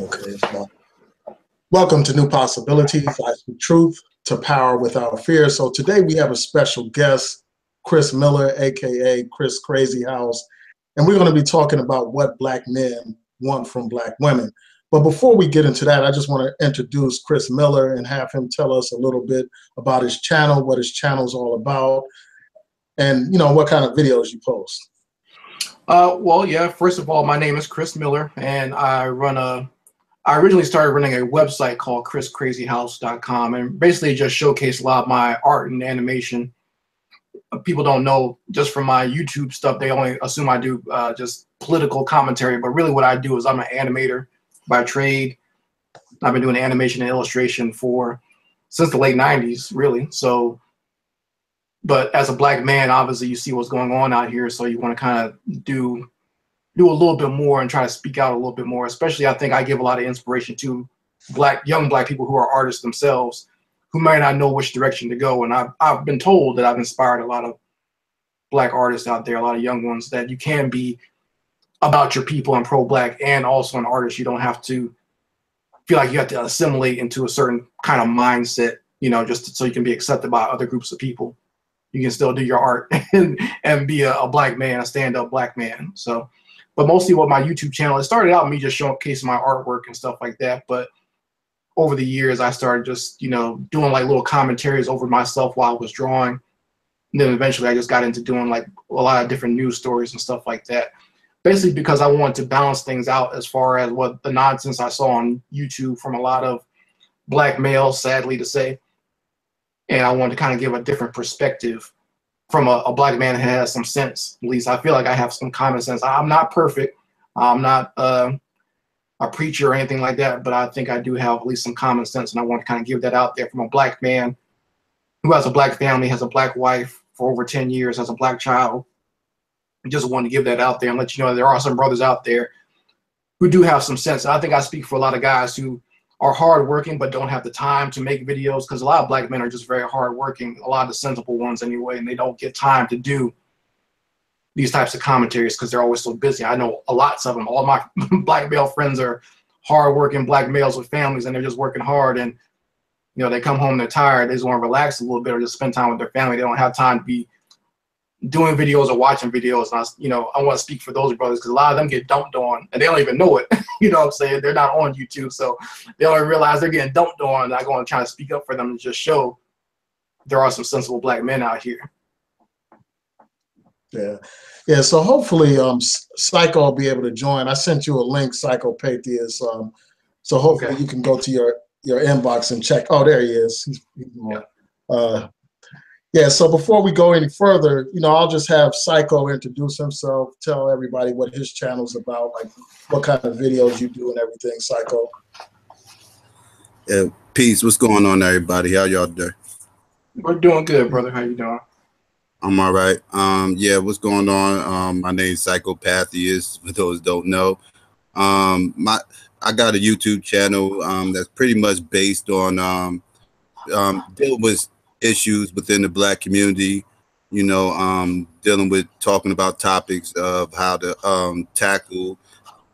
Okay. Well, welcome to New Possibilities. I speak truth to power without fear. So today we have a special guest, Chris Miller, aka Chris Crazy House, and we're going to be talking about what Black men want from Black women. But before we get into that, I just want to introduce Chris Miller and have him tell us a little bit about his channel, what his channel is all about, and what kind of videos you post. Well, yeah, first of all, my name is Chris Miller, and I originally started running a website called chriscrazyhouse.com, and basically just showcase a lot of my art and animation. People don't know, just from my YouTube stuff, they only assume I do just political commentary, but really what I do is I'm an animator by trade. I've been doing animation and illustration since the late 90s, really. So, but as a Black man, obviously you see what's going on out here, so you want to kind of do a little bit more and try to speak out a little bit more. Especially, I think I give a lot of inspiration to young black people who are artists themselves, who might not know which direction to go. And I've been told that I've inspired a lot of Black artists out there, a lot of young ones, that you can be about your people and pro-Black and also an artist. You don't have to feel like you have to assimilate into a certain kind of mindset, just so you can be accepted by other groups of people. You can still do your art and be a Black man, a stand-up Black man. So, but mostly what my YouTube channel, it started out me just showcasing my artwork and stuff like that. But over the years, I started just, doing like little commentaries over myself while I was drawing. And then eventually I just got into doing like a lot of different news stories and stuff like that. Basically because I wanted to balance things out as far as what the nonsense I saw on YouTube from a lot of Black males, sadly to say. And I wanted to kind of give a different perspective from a Black man that has some sense. At least I feel like I have some common sense. I'm not perfect. I'm not a preacher or anything like that, but I think I do have at least some common sense, and I want to kind of give that out there from a Black man who has a Black family, has a Black wife for over 10 years, has a Black child. I just want to give that out there and let you know there are some brothers out there who do have some sense. And I think I speak for a lot of guys who are hardworking but don't have the time to make videos, because a lot of Black men are just very hardworking, a lot of the sensible ones anyway, and they don't get time to do these types of commentaries because they're always so busy. I know lots of them. All my Black male friends are hardworking Black males with families, and they're just working hard, and they come home, they're tired, they just want to relax a little bit or just spend time with their family. They don't have time to be doing videos or watching videos. And I want to speak for those brothers, because a lot of them get dumped on and they don't even know it. You know what I'm saying? They're not on YouTube, so they don't realize they're getting dumped on. And I go and try to speak up for them and just show there are some sensible Black men out here. Yeah. So hopefully, Psycho will be able to join. I sent you a link, SYKOPATHeist. So hopefully you can go to your inbox and check. Oh, there he is. Yeah, so before we go any further, I'll just have Psycho introduce himself, tell everybody what his channel's about, like what kind of videos you do and everything, Psycho. Yeah, peace. What's going on, everybody? How y'all doing? We're doing good, brother. How you doing? I'm all right. Yeah, what's going on? My name's SYKOPATHeist, for those who don't know. I got a YouTube channel that's pretty much based on dealing with issues within the Black community, dealing with talking about topics of how to tackle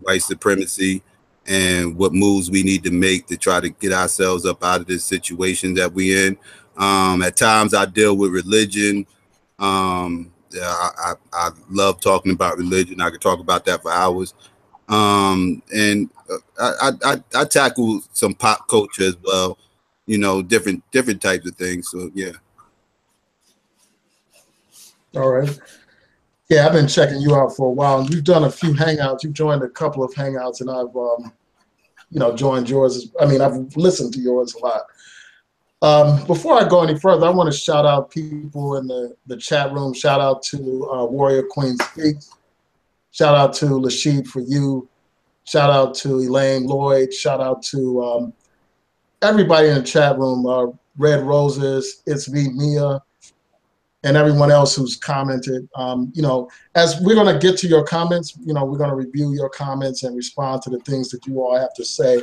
white supremacy and what moves we need to make to try to get ourselves up out of this situation that we're in. At times I deal with religion. I love talking about religion. I could talk about that for hours. And I tackle some pop culture as well. Different types of things. So yeah. All right. Yeah, I've been checking you out for a while, and you've done a few hangouts. You've joined a couple of hangouts, and I've joined yours. I've listened to yours a lot. Before I go any further, I want to shout out people in the chat room. Shout out to Warrior Queen Speaks. Shout out to Lashid for You. Shout out to Elaine Lloyd. Shout out to everybody in the chat room, Red Roses, It's Me, Mia, and everyone else who's commented. As we're going to get to your comments, we're going to review your comments and respond to the things that you all have to say.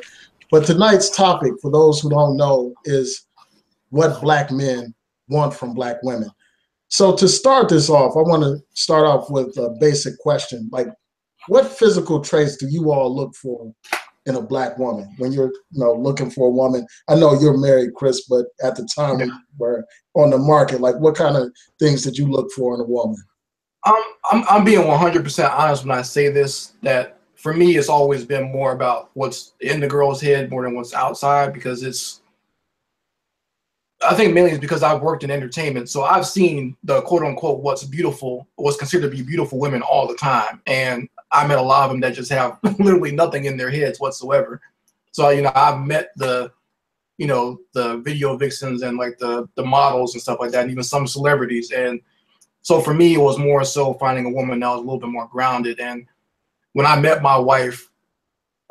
But tonight's topic, for those who don't know, is what Black men want from Black women. So to start this off, I want to start off with a basic question. Like, what physical traits do you all look for in a Black woman when you're, looking for a woman? I know you're married, Chris, but at the time when you were on the market, like what kind of things did you look for in a woman? I'm being 100% honest when I say this, that for me, it's always been more about what's in the girl's head more than what's outside, because I think mainly it's because I've worked in entertainment. So I've seen the quote unquote what's considered to be beautiful women all the time. And I met a lot of them that just have literally nothing in their heads whatsoever. So, I've met the video vixens and like the models and stuff like that, and even some celebrities. And so for me, it was more so finding a woman that was a little bit more grounded. And when I met my wife,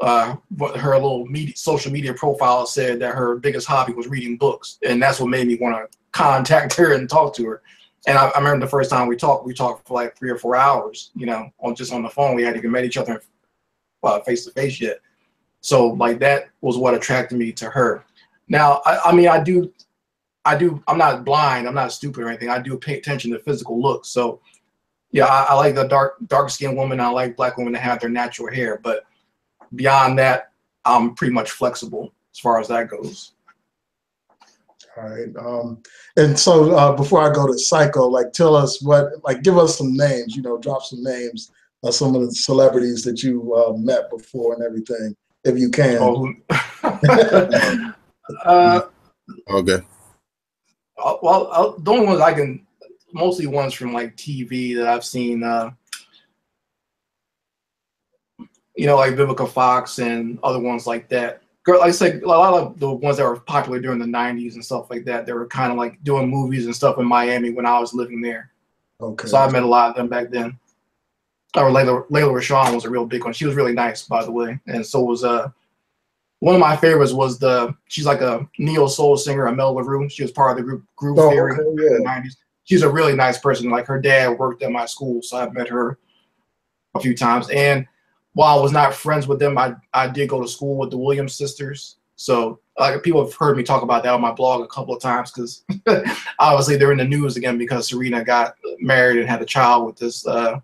her little social media profile said that her biggest hobby was reading books, and that's what made me want to contact her and talk to her. And I remember the first time we talked for like 3 or 4 hours, on the phone. We hadn't even met each other face to face yet. So like that was what attracted me to her. Now, I'm not blind, I'm not stupid or anything. I do pay attention to physical looks. So yeah, I like the dark skinned woman. I like Black women that have their natural hair, but beyond that, I'm pretty much flexible as far as that goes. All right. And so before I go to Psycho, tell us give us some names, drop some names of some of the celebrities that you met before and everything, if you can. Okay. Well, the only ones I can, mostly ones from like TV that I've seen, like Vivica Fox and other ones like that. Like I said, a lot of the ones that were popular during the 90s and stuff like that, they were kind of like doing movies and stuff in Miami when I was living there. Okay. So I met a lot of them back then. Or Layla Rashawn was a real big one. She was really nice, by the way. And so was one of my favorites was she's like a neo soul singer, Amel LaRue. She was part of the group Groove Theory in the 90s. She's a really nice person. Like her dad worked at my school, so I've met her a few times. And while I was not friends with them, I did go to school with the Williams sisters. So people have heard me talk about that on my blog a couple of times, because obviously they're in the news again because Serena got married and had a child with this the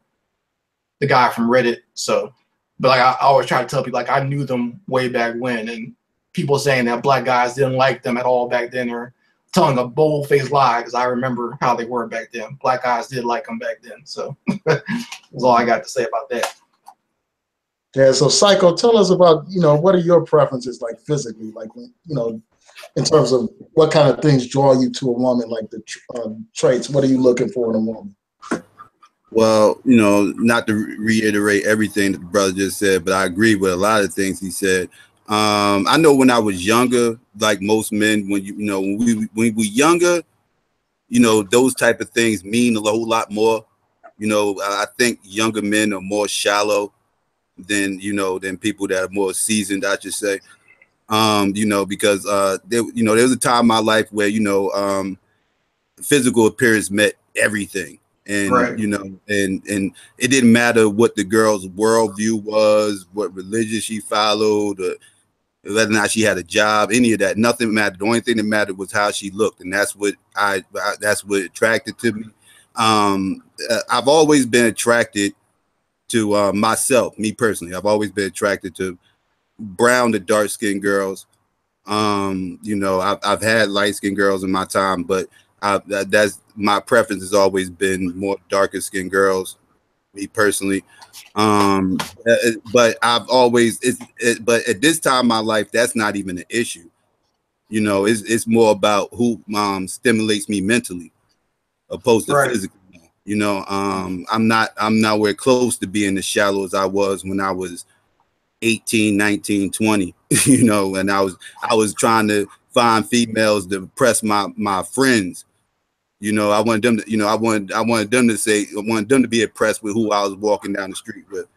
guy from Reddit. So, but I always try to tell people I knew them way back when, and people saying that Black guys didn't like them at all back then are telling a bold-faced lie, because I remember how they were back then. Black guys did like them back then. So that's all I got to say about that. Yeah, so Psycho, tell us about, what are your preferences physically, in terms of what kind of things draw you to a woman, like the traits, what are you looking for in a woman? Well, not to reiterate everything that the brother just said, but I agree with a lot of things he said. I know when I was younger, like most men, when when we were younger, those type of things mean a whole lot more. I think younger men are more shallow than people that are more seasoned, I should say. Because there was a time in my life where physical appearance meant everything. And right. and it didn't matter what the girl's worldview was, what religion she followed, or whether or not she had a job, any of that. Nothing mattered. The only thing that mattered was how she looked, and that's what that's what attracted to me. I've always been attracted to myself, me personally. I've always been attracted to brown to dark skinned girls. I've had light skinned girls in my time, but that's my preference has always been more darker skinned girls, me personally. But I've always but at this time in my life, that's not even an issue. It's more about who stimulates me mentally opposed to physically. I'm nowhere close to being as shallow as I was when I was 18, 19, 20, and I was trying to find females to impress my friends. I wanted them to, I wanted them to say, I wanted them to be impressed with who I was walking down the street with,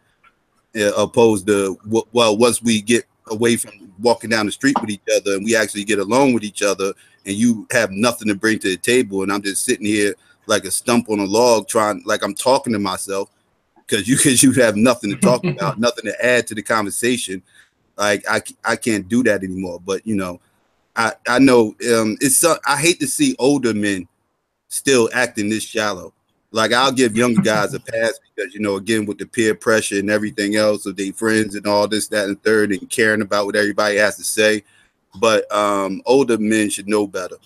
opposed to once we get away from walking down the street with each other and we actually get along with each other, and you have nothing to bring to the table, and I'm just sitting here like a stump on a log, like I'm talking to myself, because you have nothing to talk about, nothing to add to the conversation. Like I can't do that anymore. But I know I hate to see older men still acting this shallow. Like, I'll give younger guys a pass because, you know, again, with the peer pressure and everything else of their friends and all this, that, and third, and caring about what everybody has to say. But older men should know better,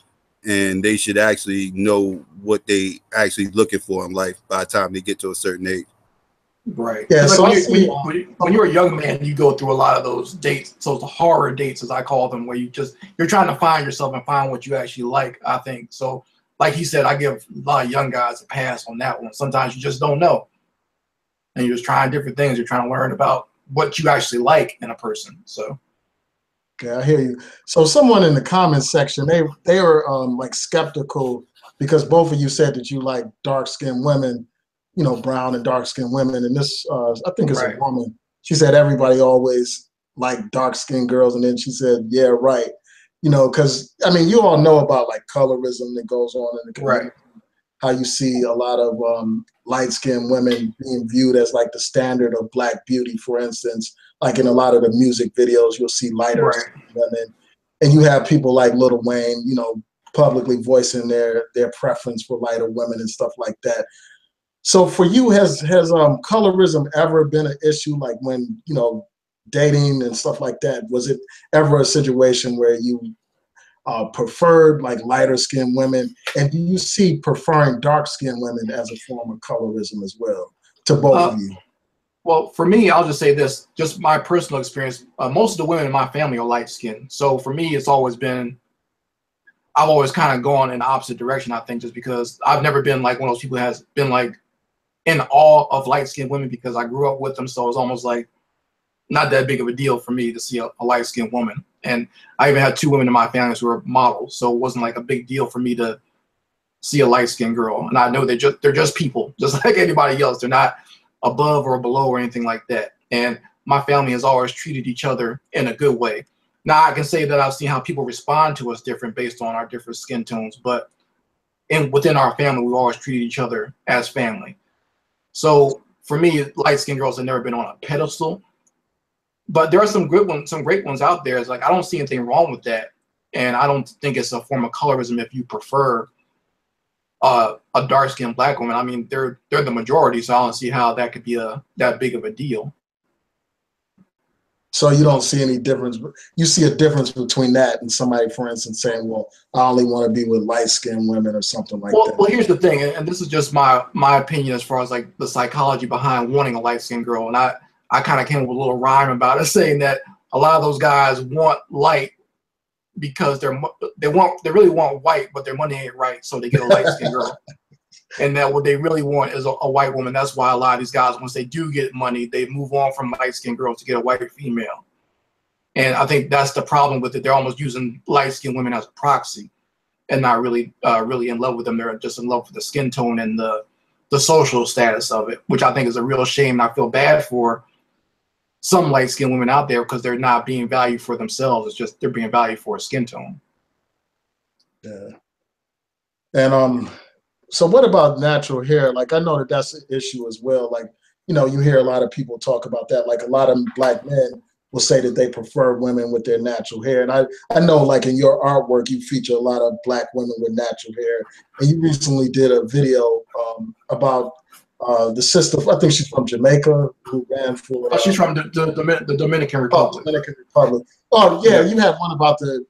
and they should actually know what they actually looking for in life by the time they get to a certain age. Right. Yeah. Like So when you're a young man, you go through a lot of those dates. So it's the horror dates, as I call them, where you're trying to find yourself and find what you actually like, I think. So like he said, I give a lot of young guys a pass on that one. Sometimes you just don't know. And you're just trying different things. You're trying to learn about what you actually like in a person. So okay, I hear you. So someone in the comments section, they were like skeptical because both of you said that you like dark-skinned women, you know, brown and dark-skinned women. And this, I think it's a woman. She said everybody always liked dark-skinned girls, and then she said, "Yeah, right." You know, because I mean, you all know about like colorism that goes on in the community. How you see a lot of light-skinned women being viewed as like the standard of black beauty, for instance. Like in a lot of the music videos, you'll see lighter women, and you have people like Lil Wayne, you know, publicly voicing their preference for lighter women and stuff like that. So for you, has colorism ever been an issue? Like when, you know, dating and stuff like that, was it ever a situation where you preferred like lighter skinned women, and do you see preferring dark skinned women as a form of colorism as well, to both of you? Well, for me, I'll just say this, just my personal experience. Most of the women in my family are light skinned. So for me, it's always been, I've always kind of gone in the opposite direction, I think, just because I've never been like one of those people who has been like in awe of light skinned women because I grew up with them. So it's almost like not that big of a deal for me to see a light skinned woman. And I even had two women in my family who were models. So it wasn't like a big deal for me to see a light skinned girl. And I know they're just people, just like anybody else. They're not above or below or anything like that. And my family has always treated each other in a good way. Now I can say that I've seen how people respond to us different based on our different skin tones, but within our family, we've always treated each other as family. So for me, light skinned girls have never been on a pedestal, but there are some good ones, some great ones out there. It's like, I don't see anything wrong with that. And I don't think it's a form of colorism if you prefer a dark-skinned black woman. I mean, they're the majority, so I don't see how that could be that big of a deal. So you don't see any difference. You see a difference between that and somebody, for instance, saying, "Well, I only want to be with light-skinned women" or something like that. Well, here's the thing, and this is just my opinion as far as like the psychology behind wanting a light-skinned girl. And I kind of came up with a little rhyme about it, saying that a lot of those guys want light because they really want white, but their money ain't right, so they get a light-skinned girl. And that what they really want is a white woman. That's why a lot of these guys, once they do get money, they move on from light-skinned girls to get a white female. And I think that's the problem with it. They're almost using light-skinned women as a proxy and not really really in love with them. They're just in love with the skin tone and the social status of it, which I think is a real shame. And I feel bad for some light-skinned women out there because they're not being valued for themselves. It's just they're being valued for a skin tone. Yeah. And so what about natural hair? Like, I know that that's an issue as well. Like, you know, you hear a lot of people talk about that. Like, a lot of black men will say that they prefer women with their natural hair. And I know, like, in your artwork, you feature a lot of black women with natural hair. And you recently did a video about the sister, I think she's from Jamaica, who ran for... she's from the Dominican Republic. Dominican Republic. Oh, yeah, you had one about the...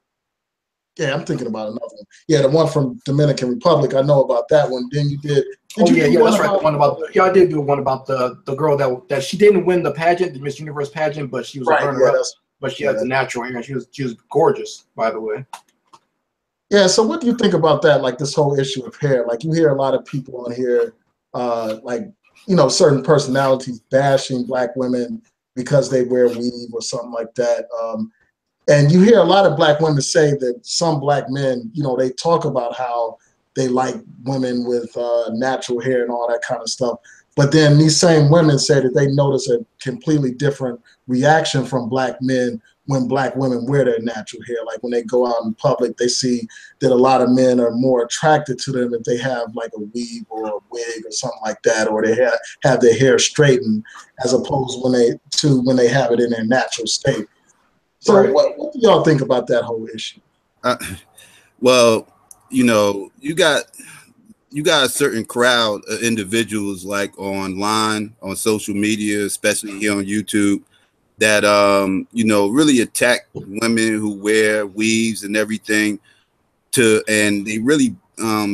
Yeah, I'm thinking about another one. Yeah, the one from Dominican Republic. I know about that one. Then you did. Yeah, that's right. The one about I did do one about the girl that she didn't win the pageant, the Miss Universe pageant, but she was a runner-up. But she had the natural hair, and she was gorgeous, by the way. Yeah. So what do you think about that? Like this whole issue of hair. Like you hear a lot of people on here, like certain personalities bashing black women because they wear weave or something like that. And you hear a lot of black women say that some black men, they talk about how they like women with natural hair and all that kind of stuff. But then these same women say that they notice a completely different reaction from black men when black women wear their natural hair. Like when they go out in public, they see that a lot of men are more attracted to them if they have like a weave or a wig or something like that, or they have their hair straightened, as opposed when they have it in their natural state. So right. What do y'all think about that whole issue? Well, you got you got a certain crowd of individuals like online, on social media, especially here on YouTube, that you know, really attack women who wear weaves and everything, and they really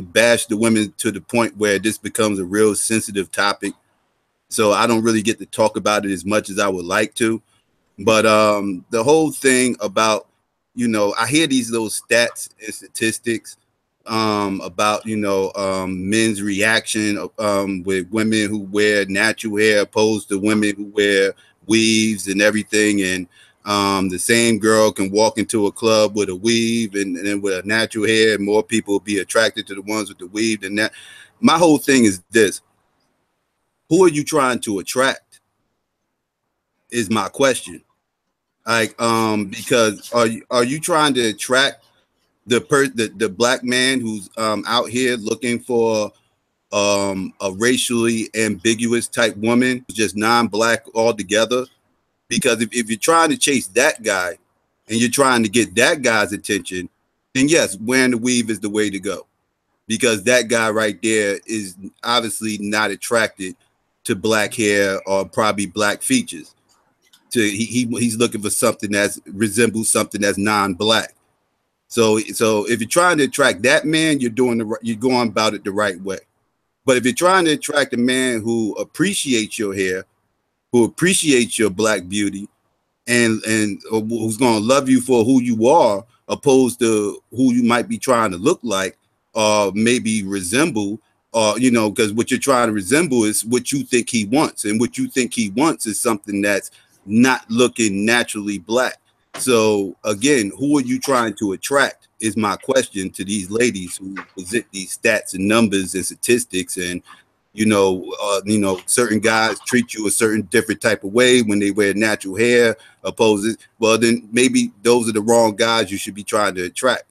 bash the women to the point where this becomes a real sensitive topic. So I don't really get to talk about it as much as I would like to. But the whole thing about, you know, I hear these little stats and statistics about, you know, men's reaction with women who wear natural hair opposed to women who wear weaves and everything. And the same girl can walk into a club with a weave and with a natural hair, and more people will be attracted to the ones with the weave than that. My whole thing is this: who are you trying to attract? Is my question. Like, because are you trying to attract the black man who's out here looking for a racially ambiguous type woman, just non-black altogether? Because if you're trying to chase that guy and you're trying to get that guy's attention, then yes, wearing the weave is the way to go. Because that guy right there is obviously not attracted to black hair or probably black features. He's looking for something that resembles something that's non-black. So if you're trying to attract that man, you're going about it the right way. But if you're trying to attract a man who appreciates your hair, who appreciates your black beauty, and who's going to love you for who you are, opposed to who you might be trying to look like, or maybe resemble, or, you know, because what you're trying to resemble is what you think he wants, and what you think he wants is something that's not looking naturally black. So again, who are you trying to attract is my question to these ladies who present these stats and numbers and statistics. And you know, certain guys treat you a certain different type of way when they wear natural hair opposes. Well, then maybe those are the wrong guys you should be trying to attract.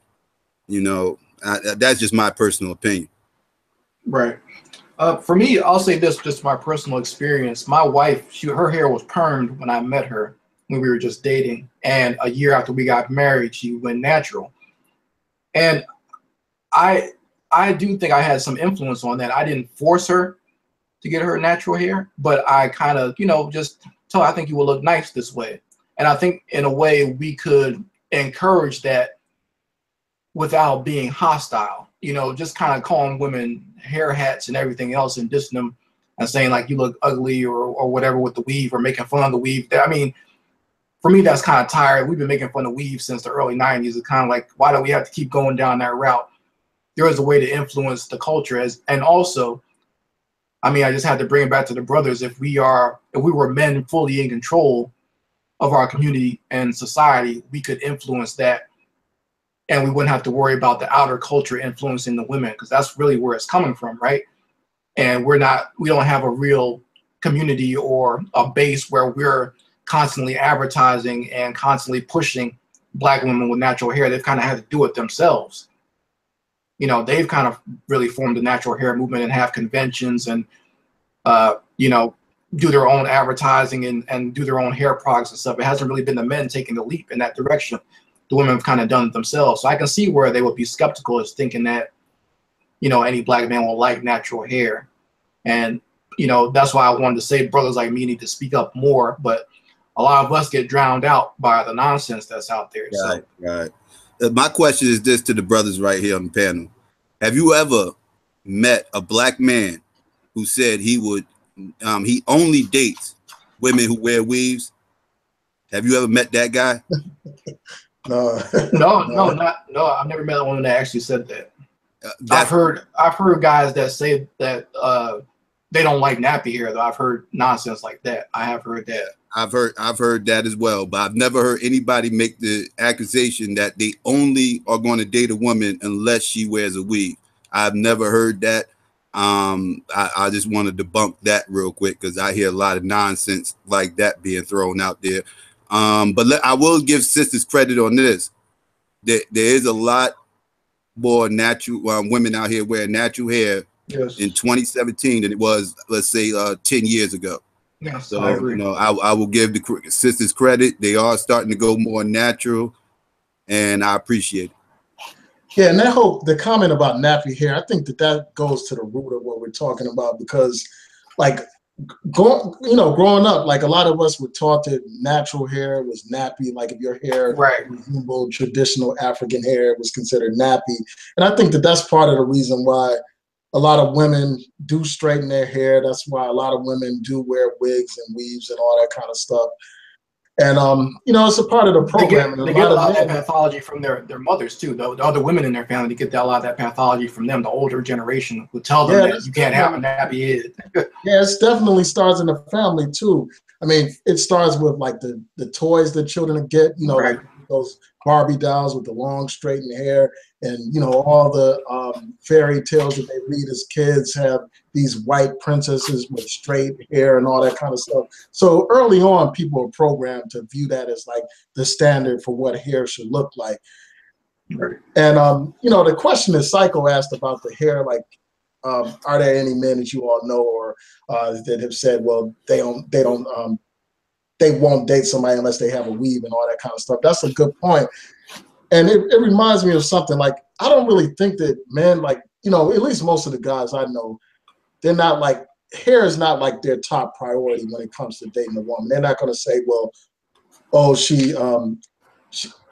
You know, that's just my personal opinion. Right. For me, I'll say this, just my personal experience. My wife, her hair was permed when I met her, when we were just dating. And a year after we got married, she went natural. And I do think I had some influence on that. I didn't force her to get her natural hair, but I kind of, you know, just tell her, I think you will look nice this way. And I think in a way we could encourage that without being hostile, you know, just kind of calling women hair hats and everything else and dissing them and saying like you look ugly or whatever with the weave, or making fun of the weave. I mean, for me, that's kind of tired. We've been making fun of weave since the early 90s. It's kind of like, why do we have to keep going down that route? There is a way to influence the culture. And also, I mean, I just had to bring it back to the brothers. If we were men fully in control of our community and society, we could influence that, and we wouldn't have to worry about the outer culture influencing the women, because that's really where it's coming from, right? And we don't have a real community or a base where we're constantly advertising and constantly pushing black women with natural hair. They've kind of had to do it themselves. You know, they've kind of really formed the natural hair movement and have conventions and, you know, do their own advertising and do their own hair products and stuff. It hasn't really been the men taking the leap in that direction. The women have kind of done it themselves. So I can see where they would be skeptical, as thinking that, you know, any black man will like natural hair. And, you know, that's why I wanted to say brothers like me need to speak up more. But a lot of us get drowned out by the nonsense that's out there. Right, right. My question is this to the brothers right here on the panel. Have you ever met a black man who said he only dates women who wear weaves? Have you ever met that guy? No. No, I've never met a woman that actually said that. I've heard guys that say that they don't like nappy hair, though. I've heard nonsense like that. I have heard that. I've heard that as well, but I've never heard anybody make the accusation that they only are going to date a woman unless she wears a weave. I've never heard that. I just want to debunk that real quick, because I hear a lot of nonsense like that being thrown out there. But I will give sisters credit on this. There is a lot more natural women out here wearing natural hair in 2017 than it was, let's say, 10 years ago. Yes, so I agree. You know, I will give the sisters credit. They are starting to go more natural, and I appreciate it. Yeah, and the comment about nappy hair, I think that goes to the root of what we're talking about, because like growing up, like a lot of us were taught that natural hair was nappy. Like if your hair Right. resembled traditional African hair, it was considered nappy. And I think that's part of the reason why a lot of women do straighten their hair. That's why a lot of women do wear wigs and weaves and all that kind of stuff. And it's a part of the program. They get a lot of that pathology from their mothers too. The other women in their family, they get a lot of that pathology from them. The older generation would tell them that you can't have a nappy head. Yeah, it definitely starts in the family too. I mean, it starts with like the toys that children get, Right. like those Barbie dolls with the long straightened hair, and all the fairy tales that they read as kids have these white princesses with straight hair and all that kind of stuff. So early on, people are programmed to view that as like the standard for what hair should look like. Right. And the question that Psycho asked about the hair, like, are there any men that you all know or that have said, well, they won't date somebody unless they have a weave and all that kind of stuff? That's a good point. And it reminds me of something. Like, I don't really think that men, like, at least most of the guys I know, they're not like, hair is not like their top priority when it comes to dating a woman. They're not going to say, well, oh,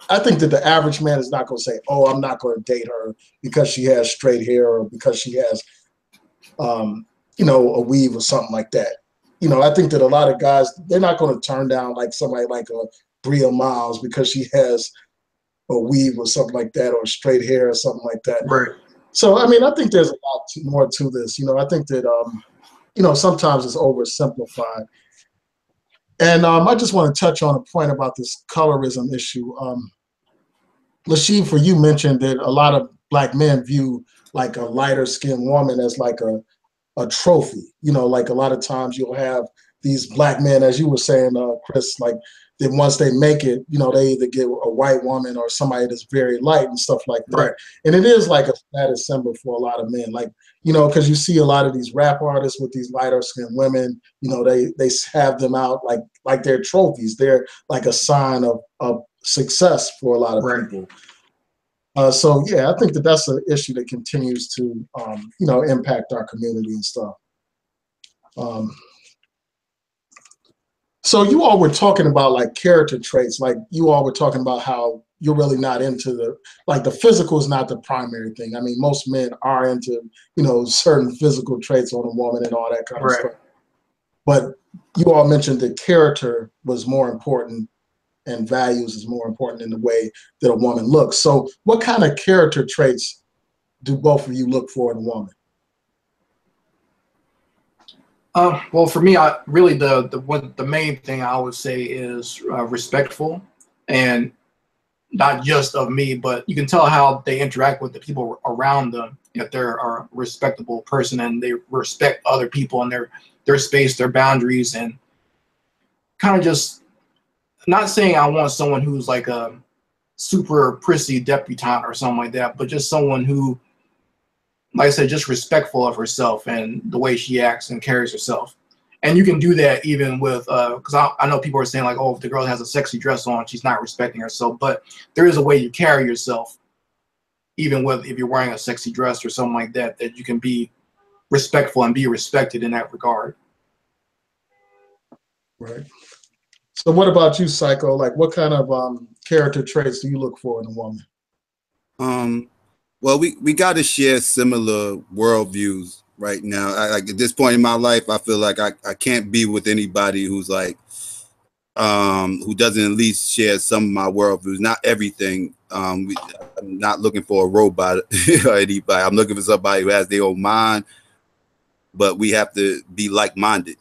I think that the average man is not going to say, oh, I'm not going to date her because she has straight hair or because she has, a weave or something like that. I think that a lot of guys, they're not going to turn down like somebody like a Bria Miles because she has a weave or something like that, or straight hair or something like that. Right. So, I mean, I think there's a lot more to this. I think that, sometimes it's oversimplified. And I just want to touch on a point about this colorism issue. Lashib, for you mentioned that a lot of Black men view like a lighter skinned woman as like a trophy. Like a lot of times you'll have these Black men, as you were saying, Chris, like that once they make it, they either get a white woman or somebody that's very light and stuff like that. Right. And it is like a status symbol for a lot of men, like, because you see a lot of these rap artists with these lighter skinned women, they have them out like they're trophies. They're like a sign of success for a lot of people. So yeah, I think that's an issue that continues to impact our community and stuff. So you all were talking about like character traits, like you all were talking about how you're really not into the physical is not the primary thing. I mean, most men are into certain physical traits on a woman and all that kind of stuff. But you all mentioned that character was more important and values is more important in the way that a woman looks. So what kind of character traits do both of you look for in a woman? Well, for me, the main thing I would say is respectful, and not just of me, but you can tell how they interact with the people around them. If they're a respectable person and they respect other people and their space, their boundaries, and kind of just not saying I want someone who's like a super prissy debutante or something like that, but just someone who, like I said, just respectful of herself and the way she acts and carries herself. And you can do that even with, because I know people are saying like, oh, if the girl has a sexy dress on, she's not respecting herself. But there is a way you carry yourself, even if you're wearing a sexy dress or something like that, that you can be respectful and be respected in that regard. Right. So what about you, Psycho? Like, what kind of character traits do you look for in a woman? Well, we got to share similar worldviews right now. Like at this point in my life, I feel like I can't be with anybody who's like, who doesn't at least share some of my worldviews. Not everything. I'm not looking for a robot or anybody. I'm looking for somebody who has their own mind, but we have to be like-minded.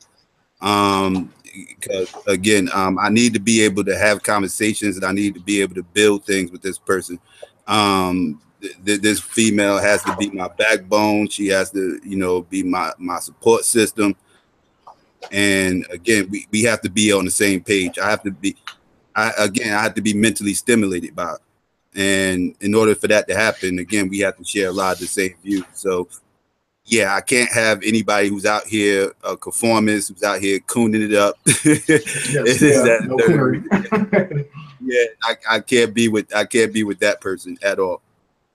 Because again, I need to be able to have conversations, and I need to be able to build things with this person. This female has to be my backbone. She has to, be my support system. And again, we have to be on the same page. I have to be mentally stimulated by it. And in order for that to happen, again, we have to share a lot of the same views. So yeah, I can't have anybody who's out here a conformist, who's out here cooning it up. I can't be with that person at all.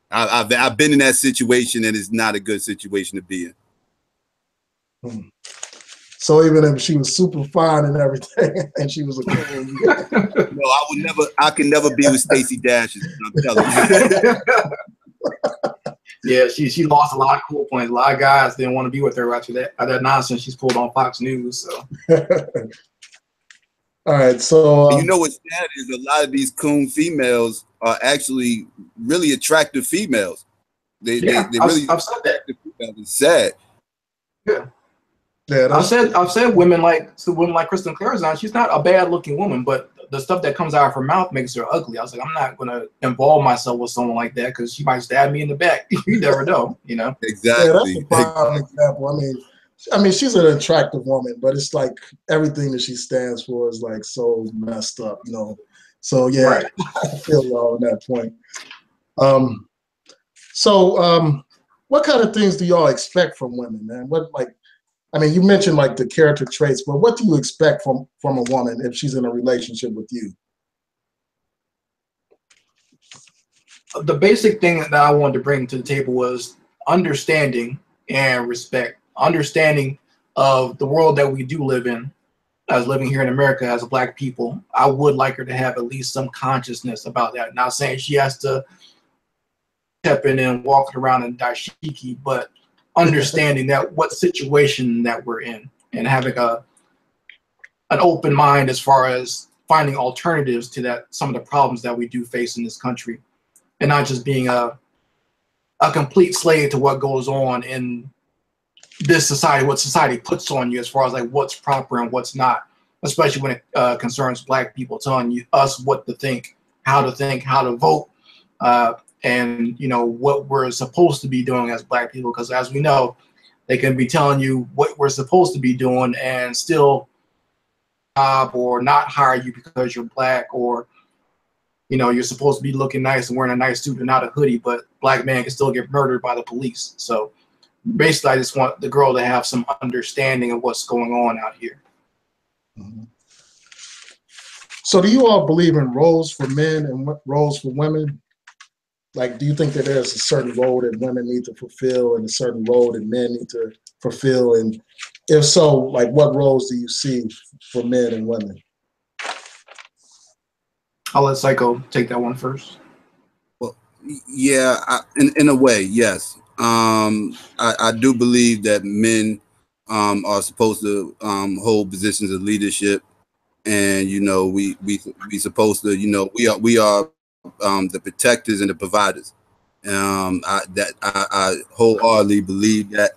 I've been in that situation, and it's not a good situation to be in. Hmm. So even if she was super fine and everything, and she was a cool, no, I can never be with Stacey Dash. I'm telling you. Yeah, she lost a lot of cool points. A lot of guys didn't want to be with her after that nonsense she's pulled on Fox News. So. All right, so you know what's sad is a lot of these coon females are actually really attractive females. They really I've said that. It's sad. Yeah. Yeah, I've said women like Kristen Clarizon, she's not a bad looking woman, but the stuff that comes out of her mouth makes her ugly. I was like, I'm not gonna involve myself with someone like that because she might stab me in the back. You never know, you know. Exactly. Yeah, that's a prime example. I mean, she's an attractive woman, but it's like everything that she stands for is like so messed up, you know. So yeah, right. I feel y'all on that point. What kind of things do y'all expect from women, man? You mentioned like the character traits, but what do you expect from a woman if she's in a relationship with you? The basic thing that I wanted to bring to the table was understanding and respect. Understanding of the world that we do live in, as living here in America as a Black people. I would like her to have at least some consciousness about that. Not saying she has to step in and walk around in dashiki, but understanding that what situation that we're in and having an open mind as far as finding alternatives to some of the problems that we do face in this country, and not just being a complete slave to what goes on in this society, what society puts on you as far as like what's proper and what's not, especially when it concerns Black people, telling us what to think, how to vote, and you know what we're supposed to be doing as Black people. Because as we know, they can be telling you what we're supposed to be doing and still or not hire you because you're Black, or you know you're supposed to be looking nice and wearing a nice suit and not a hoodie, but Black man can still get murdered by the police. So basically, I just want the girl to have some understanding of what's going on out here. Mm-hmm. So do you all believe in roles for men and roles for women? Like, do you think that there's a certain role that women need to fulfill and a certain role that men need to fulfill? And if so, like, what roles do you see for men and women? I'll let Psycho take that one first. Well, yeah, in a way, yes. I do believe that men are supposed to hold positions of leadership, and you know we supposed to, you know, we are the protectors and the providers. I wholeheartedly believe that,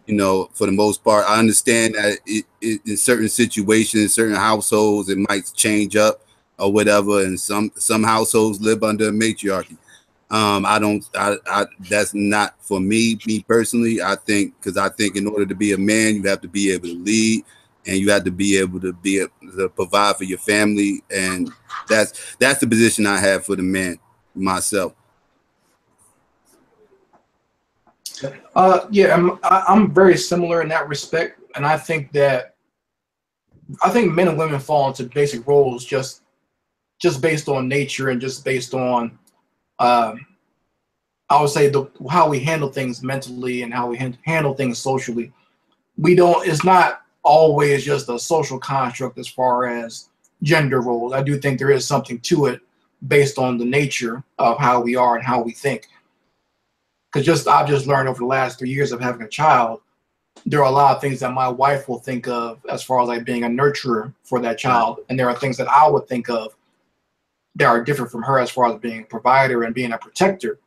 you know, for the most part. I understand that in certain situations, certain households, it might change up or whatever, and some households live under a matriarchy. That's not for me personally. I think in order to be a man, you have to be able to lead, and you have to be able to provide for your family, and that's the position I have for the man myself. Yeah, I'm very similar in that respect, and I think men and women fall into basic roles just based on nature and just based on I would say how we handle things mentally and how we handle things socially. It's not always just a social construct as far as gender roles. I do think there is something to it based on the nature of how we are and how we think. Because I've just learned over the last 3 years of having a child, there are a lot of things that my wife will think of as far as like being a nurturer for that child. And there are things that I would think of that are different from her as far as being a provider and being a protector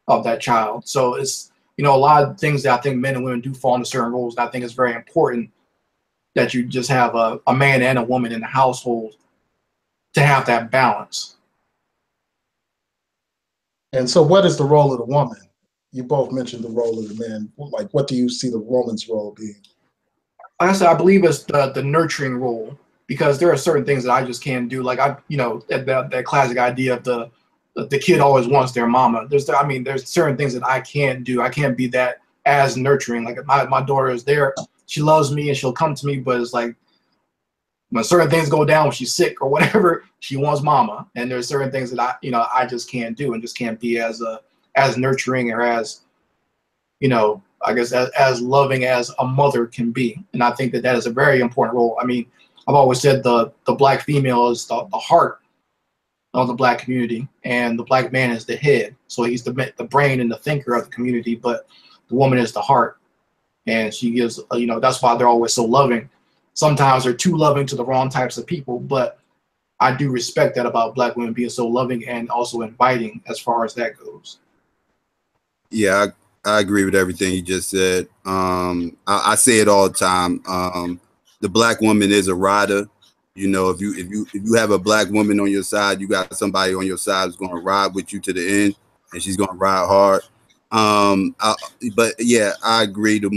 of that child. So it's, you know, a lot of things that I think men and women do fall into certain roles. And I think it's very important that you just have a man and a woman in the household to have that balance. And so what is the role of the woman? You both mentioned the role of the man. Like, what do you see the woman's role being? Like I said, I believe it's the nurturing role, because there are certain things that I just can't do. Like that classic idea of the kid always wants their mama. There's certain things that I can't do. I can't be that as nurturing. Like my daughter is there, she loves me and she'll come to me, but it's like when certain things go down, when she's sick or whatever, she wants mama. And there's certain things that I just can't do and just can't be as nurturing or as, I guess as loving as a mother can be. And I think that is a very important role. I mean, I've always said the black female is the heart of the black community, and the black man is the head. So he's the brain and the thinker of the community, but the woman is the heart. And she gives, that's why they're always so loving. Sometimes they're too loving to the wrong types of people, but I do respect that about black women being so loving and also inviting as far as that goes. Yeah, I agree with everything you just said. I say it all the time. The black woman is a rider. If you have a black woman on your side, you got somebody on your side who's going to ride with you to the end, and she's going to ride hard. But yeah, I agree. The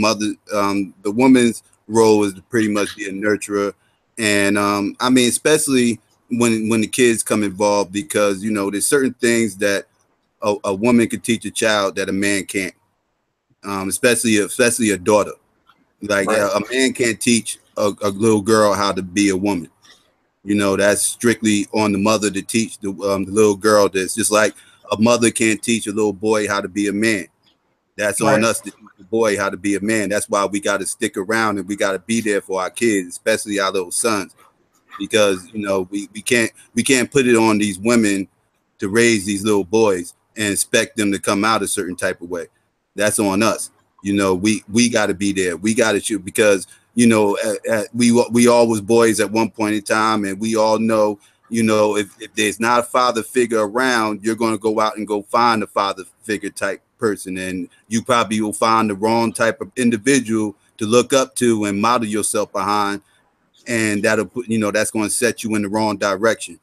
woman's role is to pretty much be a nurturer, and I mean, especially when the kids come involved, because there's certain things that a woman could teach a child that a man can't, especially a daughter. Like Right. A man can't teach a little girl how to be a woman. That's strictly on the mother to teach the little girl this. Just like a mother can't teach a little boy how to be a man. That's on us to teach the boy how to be a man. That's why we got to stick around and we got to be there for our kids, especially our little sons, because we can't put it on these women to raise these little boys and expect them to come out a certain type of way. That's on us. We got to be there. We got to shoot, because we all was boys at one point in time, and we all know, if there's not a father figure around, you're going to go out and go find a father figure type person, and you probably will find the wrong type of individual to look up to and model yourself behind, and that'll put that's going to set you in the wrong direction,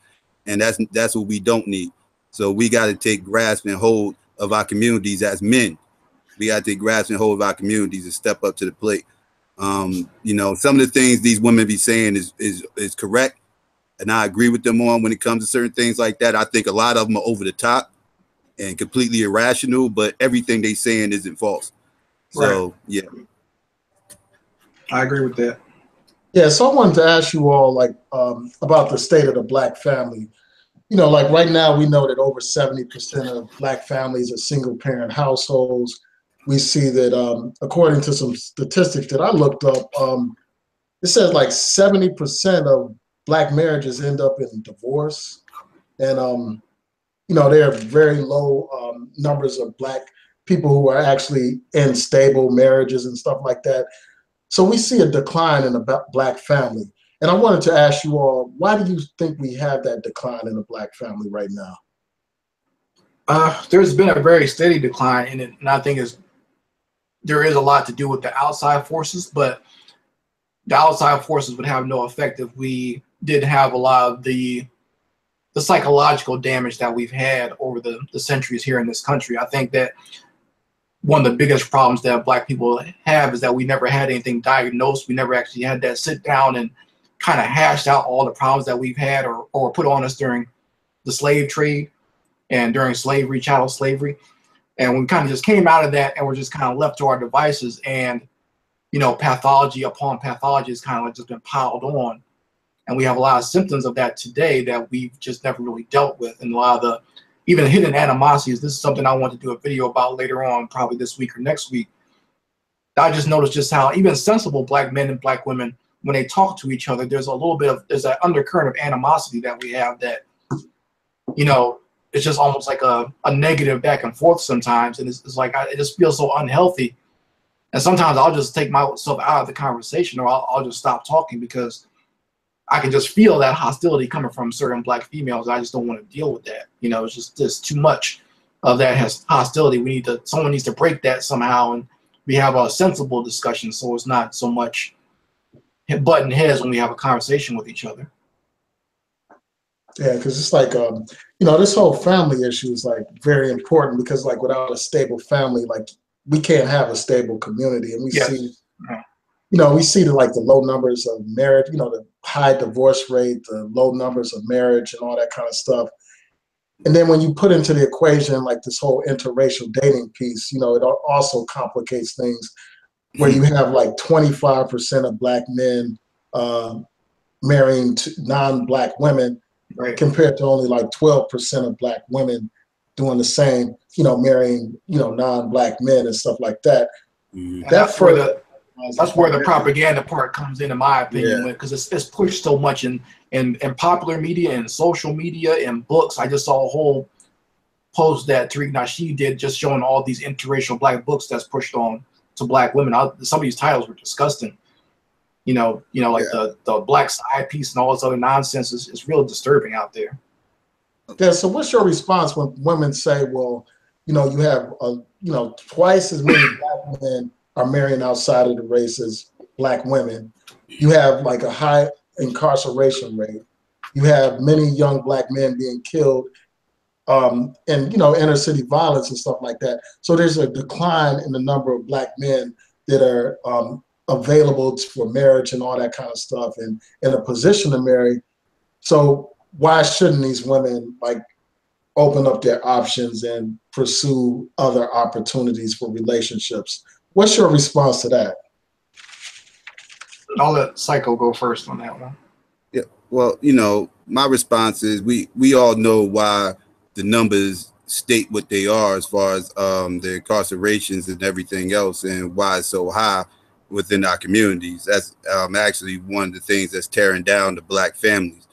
and that's what we don't need. So we got to take grasp and hold of our communities as men. We got to take grasp and hold of our communities and step up to the plate. Some of the things these women be saying is correct, and I agree with them on when it comes to certain things like that. I think a lot of them are over the top and completely irrational, but everything they saying isn't false. So right. Yeah, I agree with that. Yeah, so I wanted to ask you all about the state of the black family. Like right now, we know that over 70% of black families are single parent households. We see that according to some statistics that I looked up, it says like 70% of black marriages end up in divorce. And, there are very low numbers of black people who are actually in stable marriages and stuff like that. So we see a decline in the black family. And I wanted to ask you all, why do you think we have that decline in the black family right now? There's been a very steady decline in it, and I think there is a lot to do with the outside forces, but the outside forces would have no effect if we didn't have a lot of the psychological damage that we've had over the centuries here in this country. I think that one of the biggest problems that black people have is that we never had anything diagnosed. We never actually had that sit down and kind of hashed out all the problems that we've had or put on us during the slave trade and during slavery, chattel slavery. And we kind of just came out of that and we're just kind of left to our devices, and pathology upon pathology has kind of like just been piled on. And we have a lot of symptoms of that today that we've just never really dealt with. And a lot of the even hidden animosities, this is something I want to do a video about later on, probably this week or next week. I just noticed just how even sensible black men and black women, when they talk to each other, there's that undercurrent of animosity that we have that, it's just almost like a negative back and forth sometimes. And it's like, it just feels so unhealthy. And sometimes I'll just take myself out of the conversation, or I'll just stop talking, because I can just feel that hostility coming from certain black females. I just don't want to deal with that. It's just too much of that hostility. Someone needs to break that somehow, and we have a sensible discussion, so it's not so much butting heads when we have a conversation with each other. Yeah, because it's like, this whole family issue is like very important, because like without a stable family, like we can't have a stable community. And we see, we see the low numbers of marriage, the high divorce rate, the low numbers of marriage and all that kind of stuff. And then when you put into the equation like this whole interracial dating piece, it also complicates things, where you have like 25% of black men marrying non-Black women, Right. compared to only like 12% of Black women doing the same, marrying, non-Black men and stuff like that. Mm-hmm. And That that's where the propaganda part comes in my opinion, Yeah. because it's pushed so much in popular media and social media and books. I just saw a whole post that Tariq Nasheed did, just showing all these interracial Black books that's pushed on to Black women. Some of these titles were disgusting. Like the Black Side piece and all this other nonsense is real disturbing out there. Yeah. So what's your response when women say, well, you have, twice as many Black men are marrying outside of the race as Black women. You have like a high incarceration rate. You have many young Black men being killed, and inner city violence and stuff like that. So there's a decline in the number of Black men that are available for marriage and all that kind of stuff, and in a position to marry. So why shouldn't these women like open up their options and pursue other opportunities for relationships? What's your response to that? I'll let Psycho go first on that one. Yeah. Well, my response is we all know why the numbers state what they are as far as the incarcerations and everything else, and why it's so high within our communities. That's actually one of the things that's tearing down the Black families.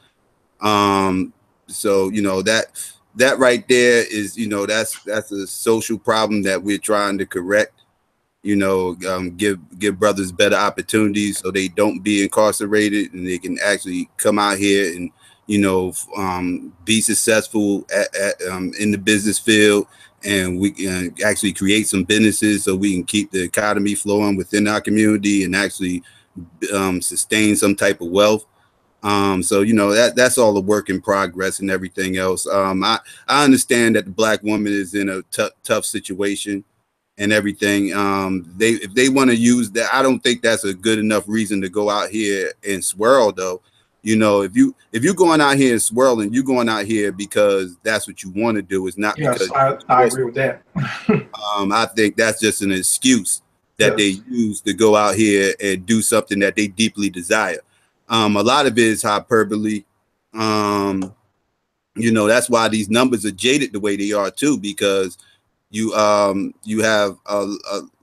So that right there is that's a social problem that we're trying to correct. Give brothers better opportunities so they don't be incarcerated and they can actually come out here and be successful in the business field, and we can actually create some businesses so we can keep the economy flowing within our community and actually sustain some type of wealth. So that's all a work in progress and everything else. I understand that the Black woman is in a tough situation and everything. If they want to use that, I don't think that's a good enough reason to go out here and swirl, though. If you're going out here and swirling, you're going out here because that's what you want to do. It's not Yes, because I agree with that. I think that's just an excuse that they use to go out here and do something that they deeply desire. A lot of it is hyperbole. That's why these numbers are jaded the way they are too, because you have a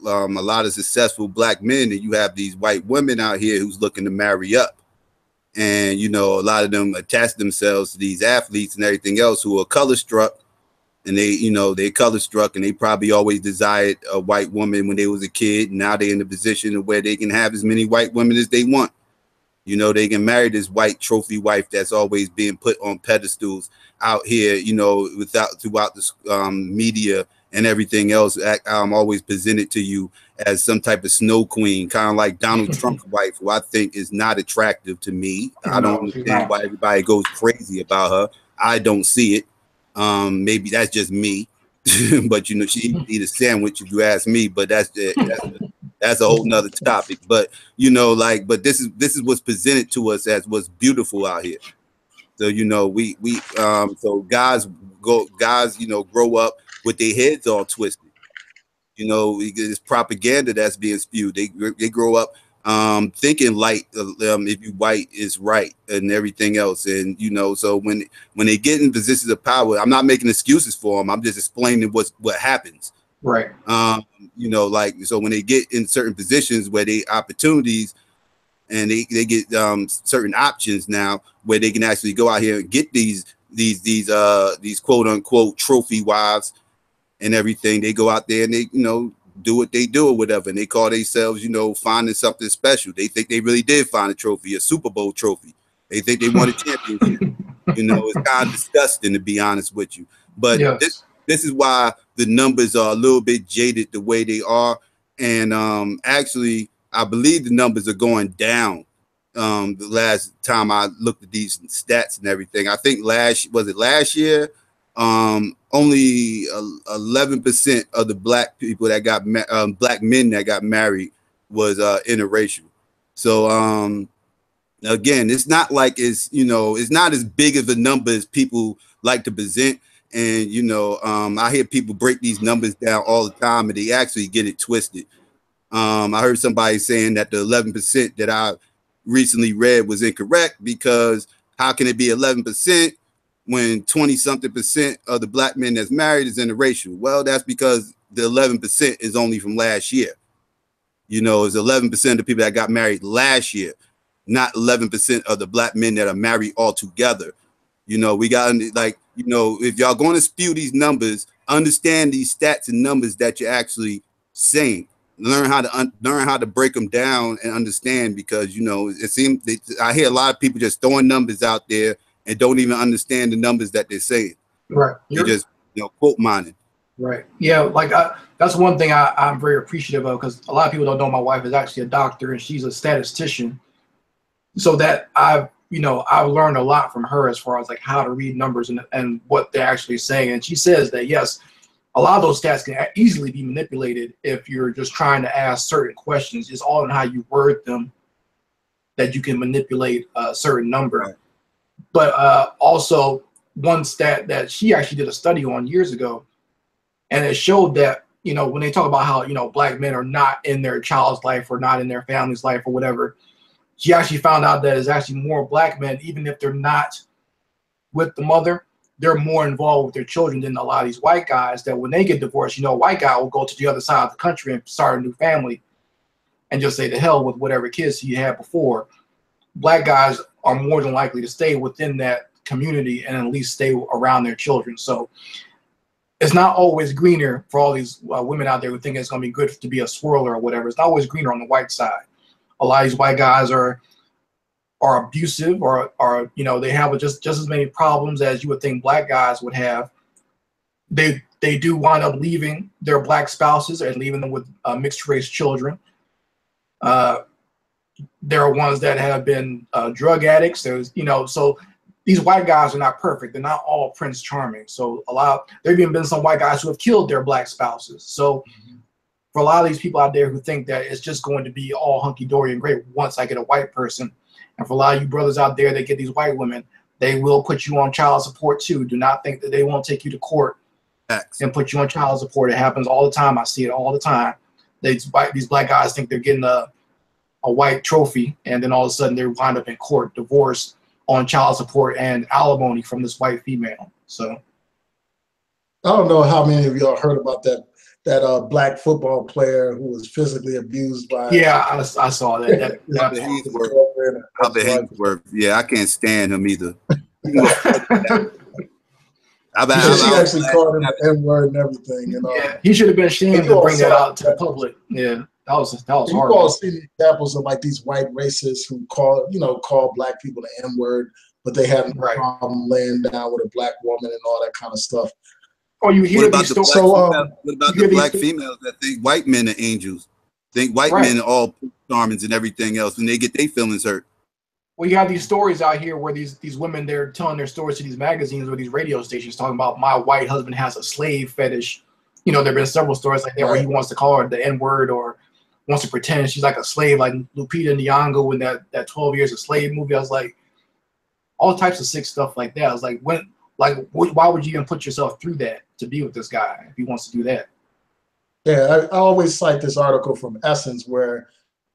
lot of successful Black men, and you have these white women out here who's looking to marry up. And, a lot of them attach themselves to these athletes and everything else who are color struck, and they're color struck, and they probably always desired a white woman when they was a kid. And now they're in a position where they can have as many white women as they want. They can marry this white trophy wife that's always being put on pedestals out here, throughout the media and everything else. Always presented to you as some type of snow queen, kind of like Donald Trump's wife, who I think is not attractive to me. I don't understand why everybody goes crazy about her. I don't see it. Maybe that's just me. But she eat a sandwich if you ask me. But that's a whole nother topic. But but this is what's presented to us as what's beautiful out here. So so guys grow up with their heads all twisted. It's propaganda that's being spewed. They grow up thinking like if you white is right and everything else. And so when they get in positions of power, I'm not making excuses for them. I'm just explaining what happens. Right. So when they get in certain positions where they opportunities and they get certain options now where they can actually go out here and get these quote unquote trophy wives and everything, they go out there and they do what they do or whatever, and they call themselves finding something special. They think they really did find a trophy, a Super Bowl trophy. They think they won a championship. It's kind of disgusting, to be honest with you. But this is why the numbers are a little bit jaded the way they are. And actually, I believe the numbers are going down. The last time I looked at these stats and everything, I think last year, only 11% of the Black people that got Black men that got married was interracial. So again, it's not like it's not as big of a number as people like to present. And I hear people break these numbers down all the time, and they actually get it twisted. I heard somebody saying that the 11% that I recently read was incorrect, because how can it be 11% when 20-something% of the black men that's married is interracial? Well, that's because the 11% is only from last year. You know, it's 11% of the people that got married last year, not 11% of the black men that are married altogether. You know, we got, like, you know, if y'all going to spew these numbers, understand these stats and numbers that you're actually saying. Learn how to break them down and understand, because, you know, it seems I hear a lot of people just throwing numbers out there and don't even understand the numbers that they're saying. Right. They just, you know, quote mining. Right. Yeah. Like that's one thing I'm very appreciative of, because a lot of people don't know my wife is actually a doctor and she's a statistician. So that I've learned a lot from her as far as like how to read numbers and what they're actually saying. And she says that, yes, a lot of those stats can easily be manipulated if you're just trying to ask certain questions. It's all in how you word them that you can manipulate a certain number. Right. But also one stat that she actually did a study on years ago, and it showed that, you know, when they talk about how, you know, black men are not in their child's life or not in their family's life or whatever, she actually found out that there's actually more black men, even if they're not with the mother, they're more involved with their children than a lot of these white guys, that when they get divorced, you know, a white guy will go to the other side of the country and start a new family and just say to hell with whatever kids he had before. Black guys are more than likely to stay within that community and at least stay around their children. So it's not always greener for all these women out there who think it's going to be good to be a swirler or whatever. It's not always greener on the white side. A lot of these white guys are abusive, or you know, they have just as many problems as you would think black guys would have. They do wind up leaving their black spouses and leaving them with mixed race children. There are ones that have been drug addicts. There's, you know, so these white guys are not perfect. They're not all Prince Charming. So there've even been some white guys who have killed their black spouses. So for a lot of these people out there who think that it's just going to be all hunky-dory and great once I get a white person, and for a lot of you brothers out there that get these white women, they will put you on child support too. Do not think that they won't take you to court and put you on child support. It happens all the time. I see it all the time. These black guys think they're getting a white trophy, and then all of a sudden they wind up in court, divorced, on child support and alimony from this white female. So I don't know how many of y'all heard about that black football player who was physically abused by. Yeah, I saw that. Albert Haynesworth. Yeah, I can't stand him either. She actually called him the N-word and everything. You know? Yeah, he should have been ashamed to bring that out to the public. Yeah, that was horrible. You all see the examples of like these white racists who call black people the N-word, but they have no problem laying down with a black woman and all that kind of stuff. Oh, you hear these stories? What about the black females that think white men are angels? Think white men are all Charmings and everything else, and they get their feelings hurt. Well, you have these stories out here where these women, they're telling their stories to these magazines or these radio stations, talking about my white husband has a slave fetish. You know, there have been several stories like that where he wants to call her the N-word or wants to pretend she's like a slave, like Lupita Nyong'o in that 12 Years a Slave movie. I was like, all types of sick stuff like that. I was like, why would you even put yourself through that to be with this guy if he wants to do that? Yeah, I always cite this article from Essence where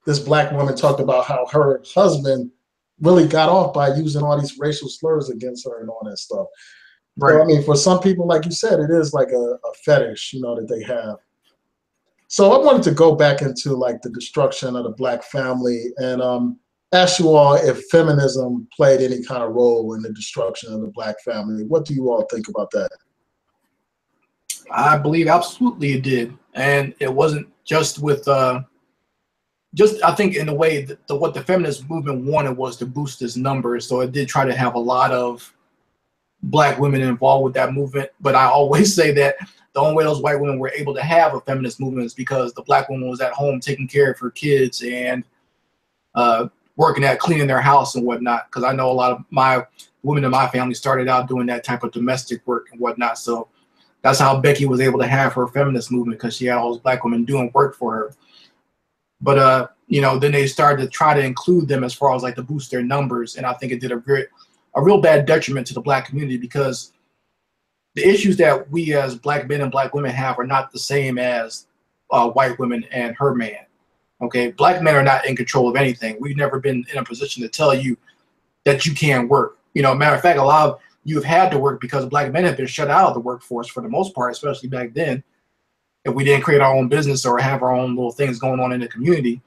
this black woman talked about how her husband really got off by using all these racial slurs against her and all that stuff. Right. So, I mean, for some people, like you said, it is like a fetish, you know, that they have. So I wanted to go back into like the destruction of the black family and ask you all if feminism played any kind of role in the destruction of the black family. What do you all think about that? I believe absolutely it did. And it wasn't just with I think in a way that what the feminist movement wanted was to boost its numbers. So it did try to have a lot of black women involved with that movement. But I always say that the only way those white women were able to have a feminist movement is because the black woman was at home taking care of her kids and working at cleaning their house and whatnot. Because I know a lot of my women in my family started out doing that type of domestic work and whatnot. So that's how Becky was able to have her feminist movement, because she had all those black women doing work for her. But you know, then they started to try to include them as far as like to boost their numbers, and I think it did a real bad detriment to the black community, because the issues that we as black men and black women have are not the same as white women and her man. Okay, black men are not in control of anything. We've never been in a position to tell you that you can't work. Matter of fact, a lot of you have had to work because black men have been shut out of the workforce for the most part, especially back then. If we didn't create our own business or have our own little things going on in the community,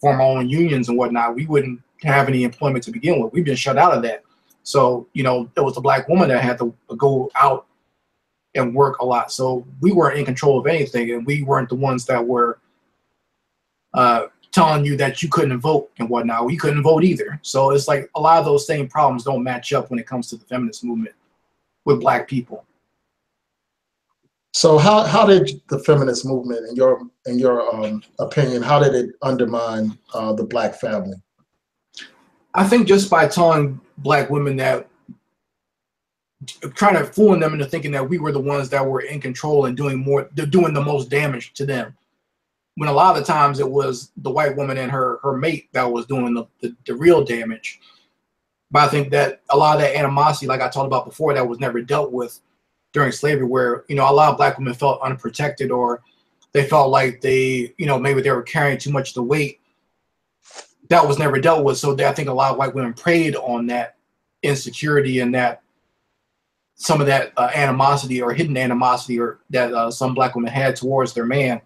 form our own unions and whatnot, we wouldn't have any employment to begin with. We've been shut out of that. So, it was the black woman that had to go out and work a lot. So we weren't in control of anything, and we weren't the ones that were telling you that you couldn't vote and whatnot. We couldn't vote either. So it's like a lot of those same problems don't match up when it comes to the feminist movement with black people. So how did the feminist movement, in your opinion, how did it undermine the black family? I think just by telling black women that, trying to fooling them into thinking that we were the ones that were in control and doing the most damage to them, when a lot of the times it was the white woman and her mate that was doing the real damage. But I think that a lot of that animosity, like I talked about before, that was never dealt with during slavery, where a lot of black women felt unprotected, or they felt like maybe they were carrying too much of the weight. That was never dealt with. So I think a lot of white women preyed on that insecurity and that some of that animosity or hidden animosity or that some black women had towards their man,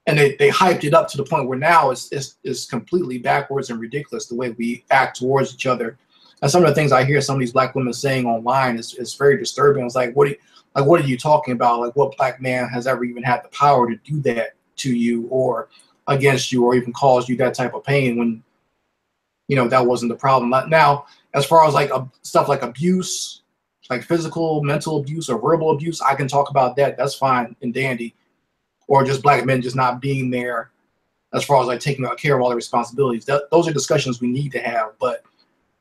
and they hyped it up to the point where now it's completely backwards and ridiculous the way we act towards each other. And some of the things I hear some of these black women saying online is very disturbing. It's like, what are you talking about? Like, what black man has ever even had the power to do that to you or against you or even cause you that type of pain when, that wasn't the problem. Now, as far as like stuff like abuse, like physical, mental abuse or verbal abuse, I can talk about that. That's fine and dandy. Or just black men just not being there as far as like taking care of all the responsibilities. Those are discussions we need to have, but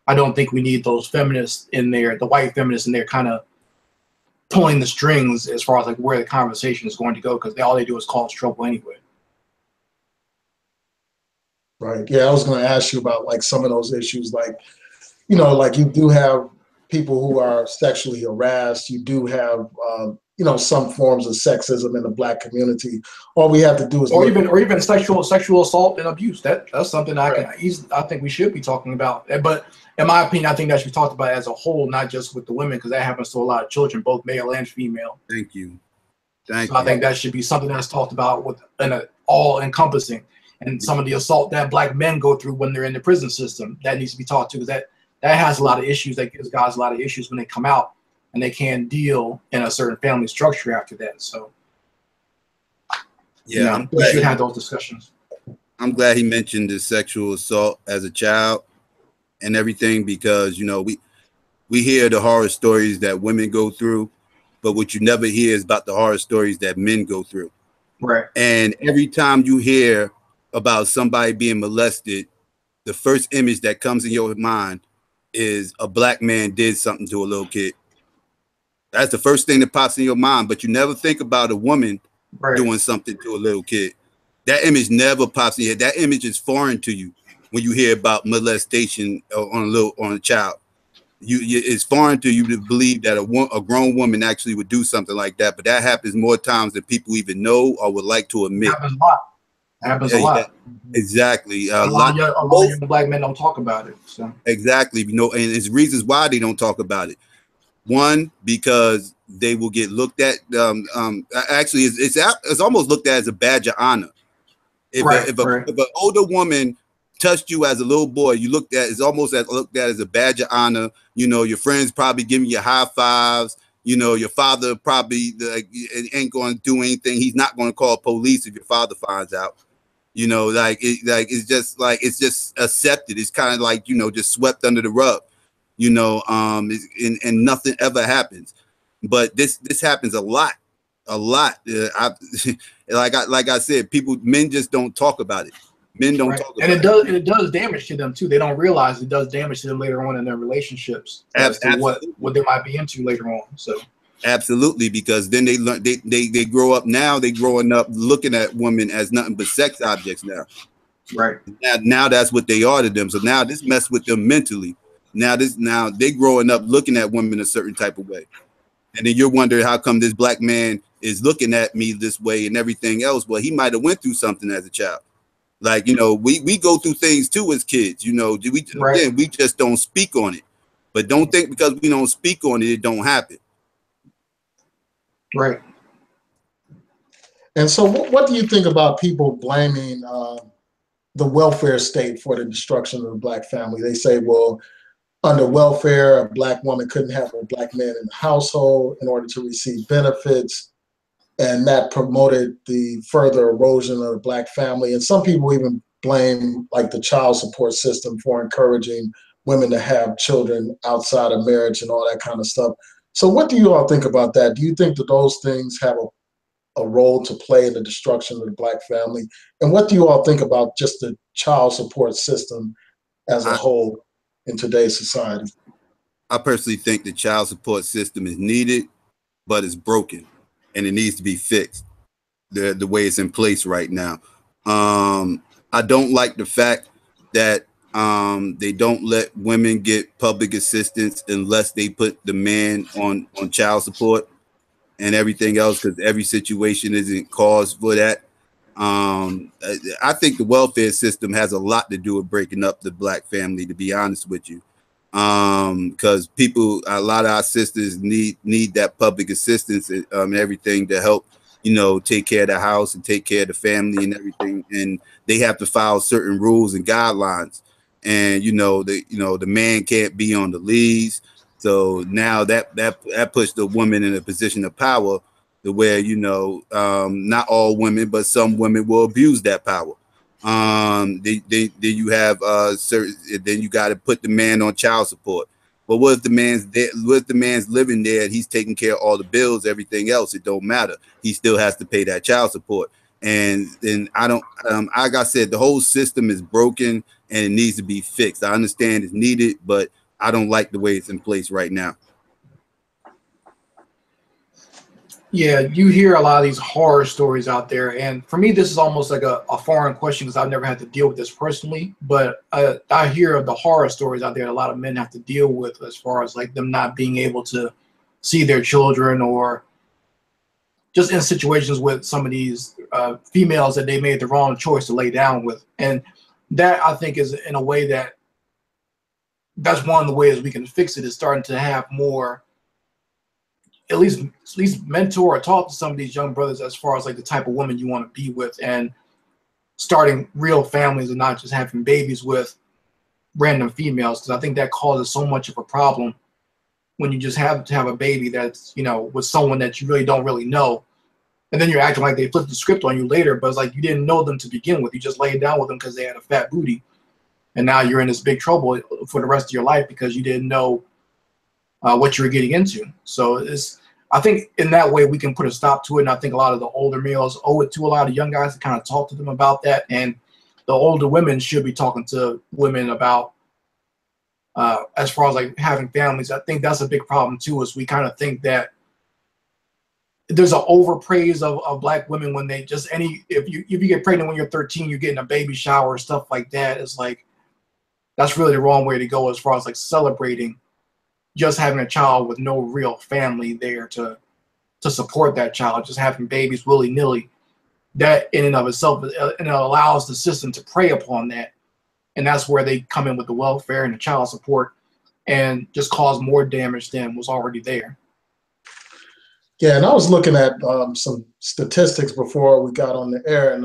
I don't think we need those feminists in there, the white feminists in there kind of pulling the strings as far as like where the conversation is going to go, because all they do is cause trouble anyway. Right. Yeah, I was going to ask you about like some of those issues, like, like you do have people who are sexually harassed. You do have, some forms of sexism in the black community. All we have to do is, or even sexual assault and abuse. That's something I think we should be talking about. But in my opinion, I think that should be talked about as a whole, not just with the women, because that happens to a lot of children, both male and female. Thank you. I think that should be something that's talked about with an all-encompassing. And some of the assault that black men go through when they're in the prison system, that needs to be talked to, because that has a lot of issues. That gives guys a lot of issues when they come out and they can't deal in a certain family structure after that. So, yeah, we should have those discussions. I'm glad he mentioned the sexual assault as a child and everything, because we hear the horror stories that women go through, but what you never hear is about the horror stories that men go through. Right. And every time you hear about somebody being molested, the first image that comes in your mind is a black man did something to a little kid. That's the first thing that pops in your mind, but you never think about a woman doing something to a little kid. That image never pops in your head. That image is foreign to you when you hear about molestation on a child. It's foreign to you to believe that a grown woman actually would do something like that, but that happens more times than people even know or would like to admit. It happens a lot. Exactly. A lot of young black men don't talk about it. So. Exactly. And it's reasons why they don't talk about it. One, because they will get looked at. Actually, it's almost looked at as a badge of honor. If an older woman touched you as a little boy, it's almost looked at as a badge of honor. Your friends probably giving you high fives. Your father probably ain't going to do anything. He's not going to call police if your father finds out. It's just accepted. It's kind of like just swept under the rug. And nothing ever happens. But this happens a lot. Like I said, men just don't talk about it. Men don't talk about it. And it does damage to them too. They don't realize it does damage to them later on in their relationships as to what they might be into later on. So absolutely, because then they learn they grow up now, they growing up looking at women as nothing but sex objects now. Right. Now that's what they are to them. So now this mess with them mentally. Now they growing up looking at women a certain type of way. And then you're wondering how come this black man is looking at me this way and everything else. Well, he might have went through something as a child. Like, you know, we go through things too as kids, you know, again, we just don't speak on it. But don't think because we don't speak on it, it don't happen. Right. And so what do you think about people blaming the welfare state for the destruction of the Black family? They say, well, under welfare, a Black woman couldn't have a Black man in the household in order to receive benefits. And that promoted the further erosion of the Black family. And some people even blame like the child support system for encouraging women to have children outside of marriage and all that kind of stuff. So what do you all think about that? Do you think that those things have a role to play in the destruction of the Black family? And what do you all think about just the child support system as a whole in today's society? I personally think the child support system is needed, but it's broken and it needs to be fixed the way it's in place right now. I don't like the fact that they don't let women get public assistance unless they put the man on child support and everything else, because every situation isn't cause for that. I think the welfare system has a lot to do with breaking up the Black family, to be honest with you. Because a lot of our sisters need that public assistance and everything to help, you know, take care of the house and take care of the family and everything. And they have to follow certain rules and guidelines. And, the man can't be on the leads. So now that puts the woman in a position of power to where, not all women, but some women will abuse that power. Then you have then you got to put the man on child support. But what if the man's there? What if the man's living there and he's taking care of all the bills, everything else? It don't matter. He still has to pay that child support. And then I don't, like I said, the whole system is broken and it needs to be fixed. I understand it's needed, but I don't like the way it's in place right now. Yeah, you hear a lot of these horror stories out there, and for me, this is almost like a foreign question because I've never had to deal with this personally. But I hear of the horror stories out there that a lot of men have to deal with, as far as like them not being able to see their children, or just in situations with some of these females that they made the wrong choice to lay down with. And that, I think, is in a way that's one of the ways we can fix it, is starting to have more, at least mentor or talk to some of these young brothers as far as like the type of woman you want to be with, and starting real families and not just having babies with random females. Because I think that causes so much of a problem when you just have to have a baby that's, with someone that you really don't really know. And then you're acting like they flipped the script on you later, but it's like you didn't know them to begin with. You just laid down with them because they had a fat booty. And now you're in this big trouble for the rest of your life because you didn't know what you were getting into. So I think in that way we can put a stop to it. And I think a lot of the older males owe it to a lot of young guys to kind of talk to them about that. And the older women should be talking to women about, as far as like having families. I think that's a big problem too, is we kind of think that there's an overpraise of Black women when they just if you get pregnant when you're 13, you're getting a baby shower, stuff like that. It's like, that's really the wrong way to go as far as like celebrating just having a child with no real family there to support that child, just having babies willy-nilly. That in and of itself, and it allows the system to prey upon that. And that's where they come in with the welfare and the child support and just cause more damage than was already there. Yeah, and I was looking at some statistics before we got on the air, and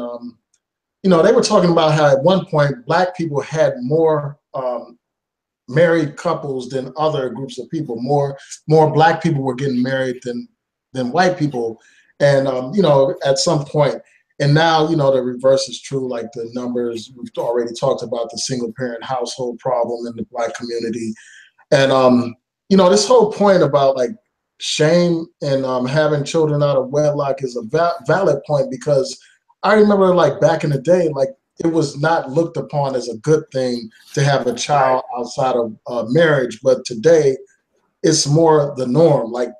they were talking about how at one point Black people had more married couples than other groups of people. More Black people were getting married than white people, and at some point, and now the reverse is true. Like the numbers, we've already talked about the single parent household problem in the Black community, and this whole point about like shame and having children out of wedlock is a valid point, because I remember like back in the day, like it was not looked upon as a good thing to have a child outside of marriage, but today it's more the norm. Like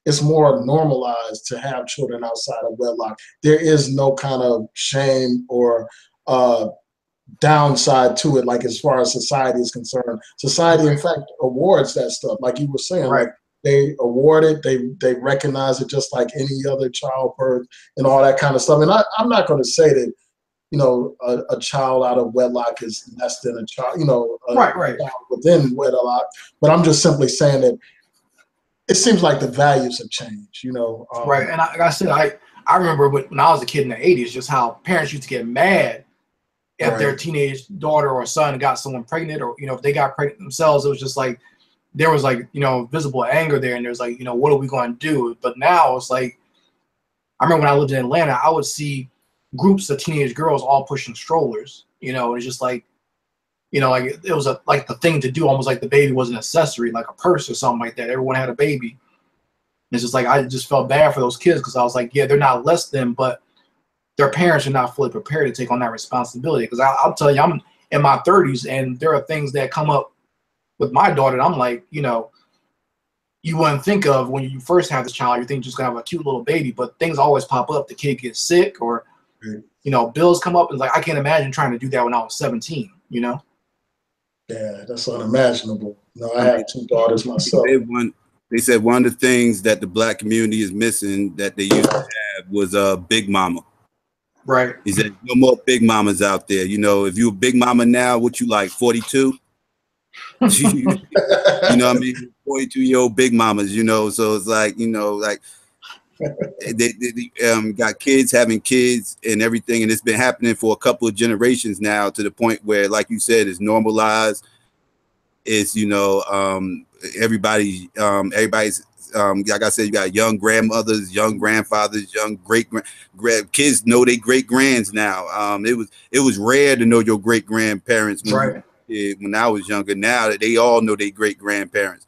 it's more normalized to have children outside of wedlock. There is no kind of shame or downside to it, like as far as society is concerned. Society, in fact, awards that stuff, like you were saying. Right. Like they award it, they recognize it just like any other childbirth and all that kind of stuff. And I'm not going to say that a child out of wedlock is less than a child, Right. child within wedlock. But I'm just simply saying that it seems like the values have changed, Right. And like I said, I remember when I was a kid in the 80s, just how parents used to get mad if Right. their teenage daughter or son got someone pregnant, or, if they got pregnant themselves. It was just like, there was like, visible anger there. And there's like, what are we going to do? But now it's like, I remember when I lived in Atlanta, I would see groups of teenage girls all pushing strollers, and it's just like, like it was like the thing to do, almost like the baby was an accessory, like a purse or something like that. Everyone had a baby. And it's just like, I just felt bad for those kids, because I was like, yeah, they're not less than, but their parents are not fully prepared to take on that responsibility. Because I'll tell you, I'm in my 30s, and there are things that come up with my daughter, and I'm like, you wouldn't think of when you first have this child. You think you're just gonna have a cute little baby, but things always pop up. The kid gets sick, or bills come up, and like, I can't imagine trying to do that when I was 17. Yeah, that's unimaginable. I have 2 daughters myself. They said one of the things that the Black community is missing that they used to have was a big mama. Right. He said no more big mamas out there. If you're a big mama now, what you like, 42? You know what I mean? 42-year-old big mamas, so it's like, like they got kids having kids and everything, and it's been happening for a couple of generations now, to the point where, like you said, it's normalized. It's everybody's like I said, you got young grandmothers, young grandfathers, young kids know they great grands now. It was rare to know your great grandparents when I was younger. Now that they all know they great grandparents.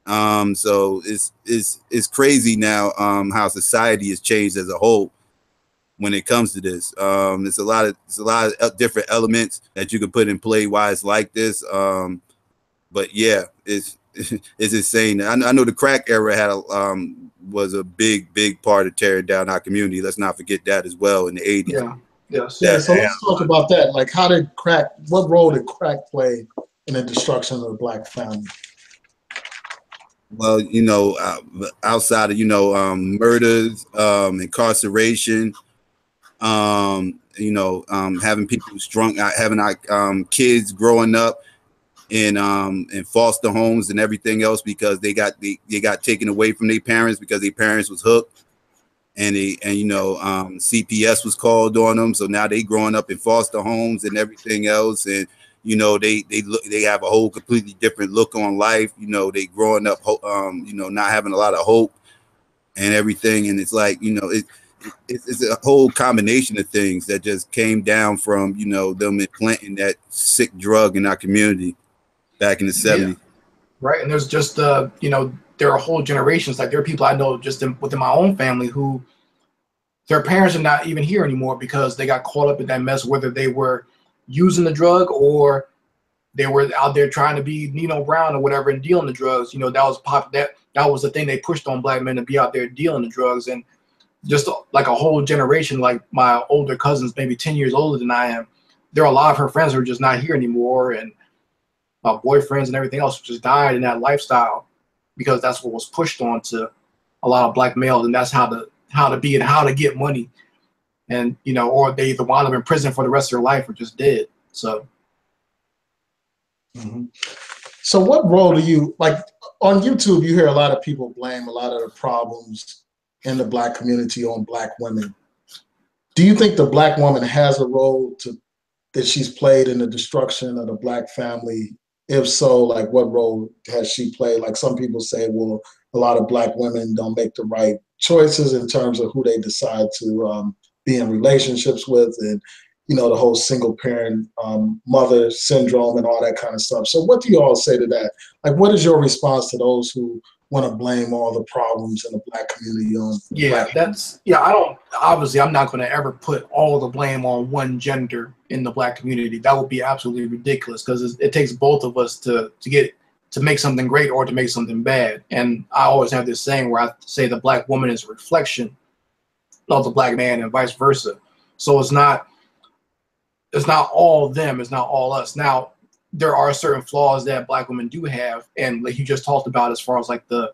So it's crazy now how society has changed as a whole when it comes to this. It's a lot of different elements that you can put in play why it's like this. But yeah, it's insane. I know the crack era had was a big part of tearing down our community. Let's not forget that as well in the 80s. Yeah. Yes. Yeah. So let's talk about that. Like, what role did crack play in the destruction of the Black family? Well, outside of murders, incarceration, having people strung out, having our kids growing up in foster homes and everything else, because they got taken away from their parents because their parents was hooked, and CPS was called on them, so now they growing up in foster homes and everything else, and they have a whole completely different look on life. They growing up not having a lot of hope and everything, and it's like it's a whole combination of things that just came down from them implanting that sick drug in our community back in the 70s. Yeah. Right. And there's just there are whole generations. Like, there are people I know just within my own family who their parents are not even here anymore because they got caught up in that mess, whether they were using the drug or they were out there trying to be Nino Brown or whatever and dealing the drugs. That was the thing they pushed on Black men, to be out there dealing the drugs. And just like a whole generation, like my older cousins, maybe 10 years older than I am, there are a lot of her friends who are just not here anymore, and my boyfriends and everything else just died in that lifestyle because that's what was pushed on to a lot of Black males, and that's how to be and how to get money, and or they either wind up in prison for the rest of their life or just dead. So. Mm-hmm. So what role do you, like, on YouTube, you hear a lot of people blame a lot of the problems in the Black community on Black women. Do you think the Black woman has a role that she's played in the destruction of the Black family? If so, like, what role has she played? Like, some people say, well, a lot of Black women don't make the right choices in terms of who they decide to be in relationships with, and the whole single parent mother syndrome and all that kind of stuff. So what do you all say to that? Like, what is your response to those who want to blame all the problems in the Black community on? I'm not going to ever put all the blame on one gender in the Black community. That would be absolutely ridiculous, because it takes both of us to make something great or to make something bad. And I always have this saying where I say the Black woman is a reflection of the Black man and vice versa. So it's not all them, it's not all us. Now, there are certain flaws that Black women do have, and like you just talked about, as far as like the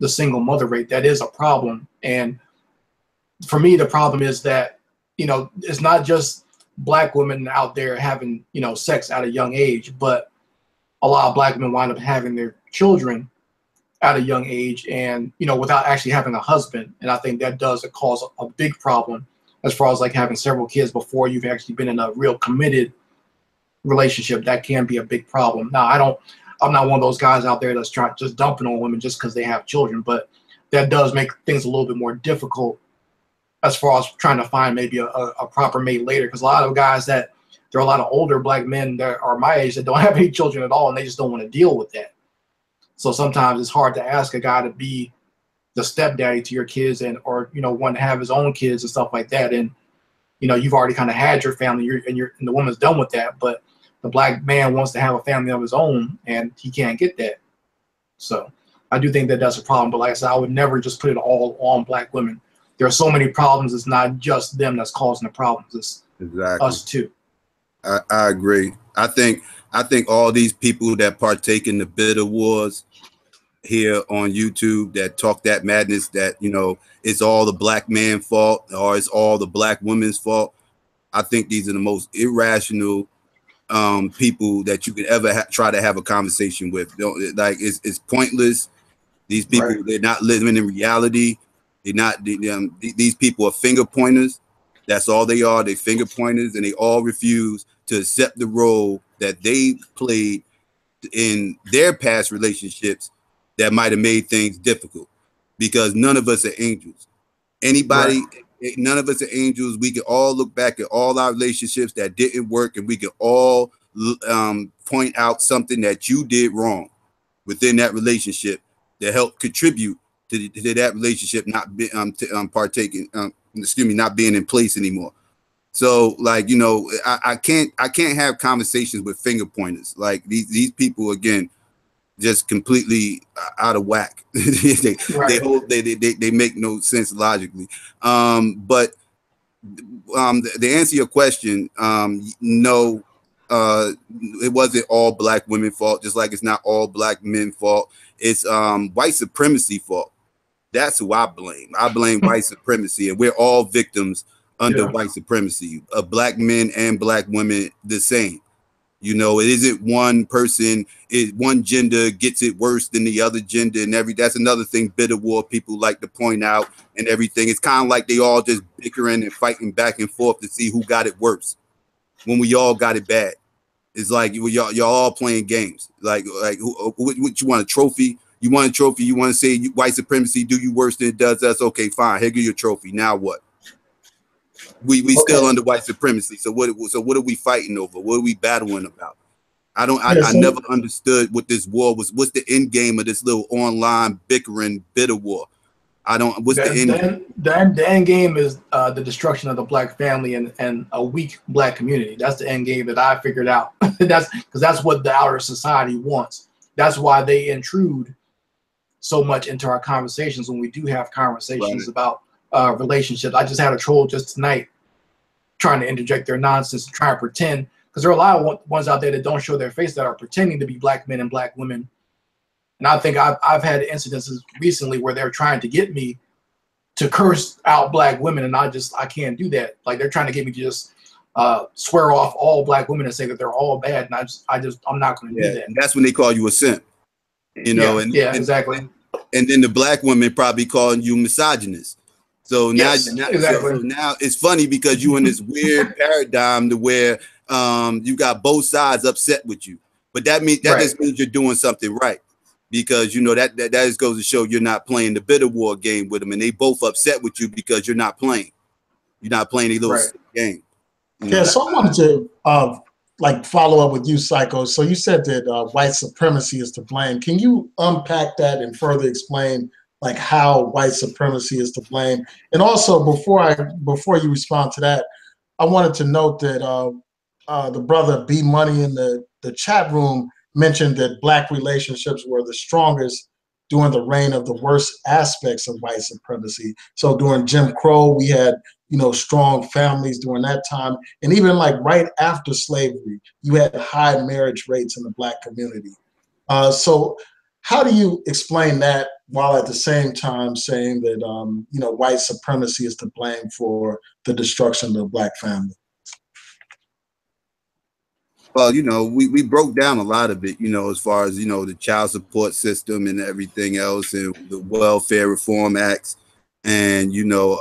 single mother rate, that is a problem. And for me, the problem is that you know, it's not just black women out there having, you know, sex at a young age, but a lot of black women wind up having their children at a young age, and, you know, without actually having a husband. And I think that does cause a big problem as far as like having several kids before you've actually been in a real committed relationship. That can be a big problem. Now, I'm not one of those guys out there that's trying just dumping on women just because they have children, but that does make things a little bit more difficult as far as trying to find maybe a proper mate later. Because a lot of guys there are a lot of older black men that are my age that don't have any children at all, and they just don't want to deal with that. So sometimes it's hard to ask a guy to be the stepdaddy to your kids, and, or, you know, want to have his own kids and stuff like that. And, you know, you've already kind of had your family, and the woman's done with that, but the black man wants to have a family of his own, and he can't get that. So I do think that that's a problem. But like I said, I would never just put it all on black women. There are so many problems. It's not just them that's causing the problems. It's us too. I agree. I think all these people that partake in the bitter wars here on YouTube that talk that madness, that, you know, it's all the black man's fault or it's all the black woman's fault. I think these are the most irrational people that you could ever try to have a conversation with. Like, it's pointless. These people, right, they're not living in reality. These people are finger pointers. That's all they are. They finger pointers, and they all refuse to accept the role that they played in their past relationships that might have made things difficult, because none of us are angels. Anybody, right, none of us are angels. We can all look back at all our relationships that didn't work, and we can all point out something that you did wrong within that relationship that helped contribute to that relationship not be, not being in place anymore. So, like, you know, I can't have conversations with finger pointers. Like, these people, again, just completely out of whack. they make no sense logically. But to answer your question, no, it wasn't all black women's fault, just like it's not all black men's fault. It's white supremacy fault. That's who I blame. I blame white supremacy, and we're all victims under white supremacy. Black men and black women the same. You know, it isn't one person, one gender gets it worse than the other gender, and that's another thing bitter war people like to point out and everything. It's kind of like they all just bickering and fighting back and forth to see who got it worse when we all got it bad. It's like y'all all playing games. Like what you want, a trophy? You want a trophy? You want to say white supremacy do you worse than it does us? Okay, fine. Here, get your trophy. Now what? We still under white supremacy. So what are we fighting over? What are we battling about? I never understood what this war was. What's the end game of this little online bickering bitter war? What's the end game? The end game is the destruction of the black family and a weak black community. That's the end game that I figured out. That's what the outer society wants. That's why they intrude so much into our conversations when we do have conversations about relationships. I just had a troll just tonight trying to interject their nonsense and try to pretend, because there are a lot of ones out there that don't show their face that are pretending to be black men and black women. And I think I've had incidences recently where they're trying to get me to curse out black women, and I can't do that. Like, they're trying to get me to just swear off all black women and say that they're all bad, and I'm not going to do that. And that's when they call you a simp. You know, exactly. And then the black women probably calling you misogynist. So now, so now it's funny because you in this weird paradigm to where you got both sides upset with you, but that just means you're doing something right, because you know that just goes to show you're not playing the bitter war game with them, and they both upset with you because you're not playing a little game. Yeah, so I wanted to follow up with you, Psycho. So you said that white supremacy is to blame. Can you unpack that and further explain like how white supremacy is to blame? And also, before you respond to that, I wanted to note that the brother B Money in the chat room mentioned that black relationships were the strongest during the reign of the worst aspects of white supremacy. So during Jim Crow, we had, you know, strong families during that time. And even like right after slavery, you had high marriage rates in the black community. So How do you explain that while at the same time saying that, you know, white supremacy is to blame for the destruction of the Black family? Well, you know, we broke down a lot of it, you know, as far as, you know, the child support system and everything else, and the welfare reform acts, and, you know,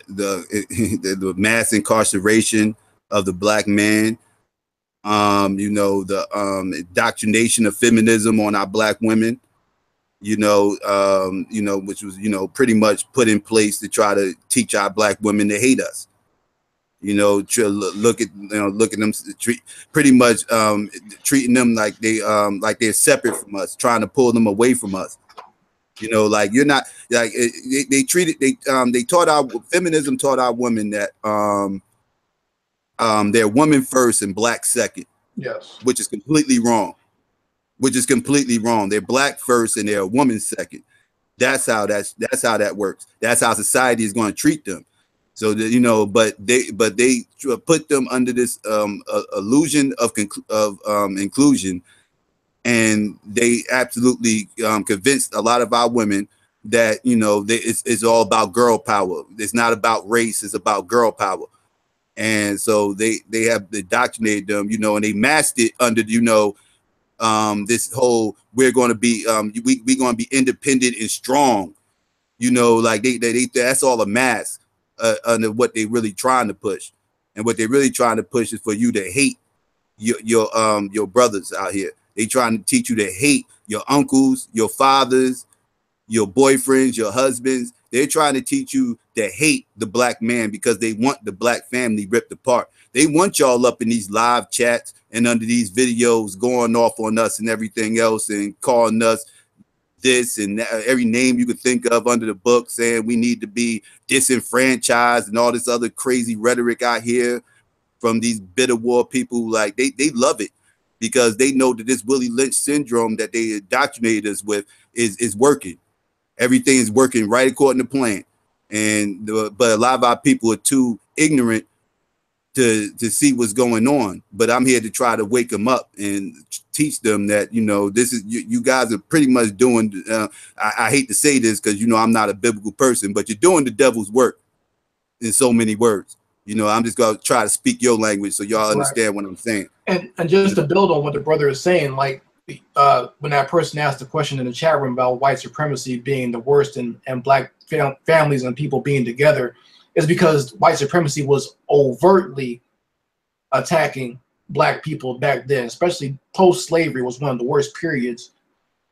the mass incarceration of the Black man, you know, the indoctrination of feminism on our Black women, you know, which was, you know, pretty much put in place to try to teach our Black women to hate us. You know, look at, you know, look at them, pretty much treating them like they're separate from us, trying to pull them away from us. You know, like you're not, like they taught our feminism taught our women that they're woman first and Black second. Yes, which is completely wrong. Which is completely wrong. They're Black first and they're a woman second. That's how that works. That's how society is going to treat them. So that, you know, but they put them under this illusion of inclusion, and they absolutely convinced a lot of our women that, you know, it's all about girl power. It's not about race. It's about girl power. And so they have indoctrinated them, you know, and they masked it under, you know, this whole, we're going to be we're going to be independent and strong, you know, like they that's all a mask under what they really trying to push. And what they're really trying to push is for you to hate your brothers out here. They trying to teach you to hate your uncles, your fathers, your boyfriends, your husbands. They're trying to teach you to hate the Black man because they want the Black family ripped apart. They want y'all up in these live chats and under these videos going off on us and everything else, and calling us this and that, every name you could think of under the book, saying we need to be disenfranchised and all this other crazy rhetoric I hear from these bitter war people. Like they love it because they know that this Willie Lynch syndrome that they indoctrinated us with is working. Everything is working right according to plan. And but a lot of our people are too ignorant to see what's going on. But I'm here to try to wake them up and teach them that, you know, this is, you guys are pretty much doing, I hate to say this because, you know, I'm not a biblical person, but you're doing the devil's work in so many words. You know, I'm just going to try to speak your language so y'all understand what I'm saying. And just to build on what the brother is saying, like when that person asked the question in the chat room about white supremacy being the worst and Black families and people being together, is because white supremacy was overtly attacking Black people back then, especially post-slavery was one of the worst periods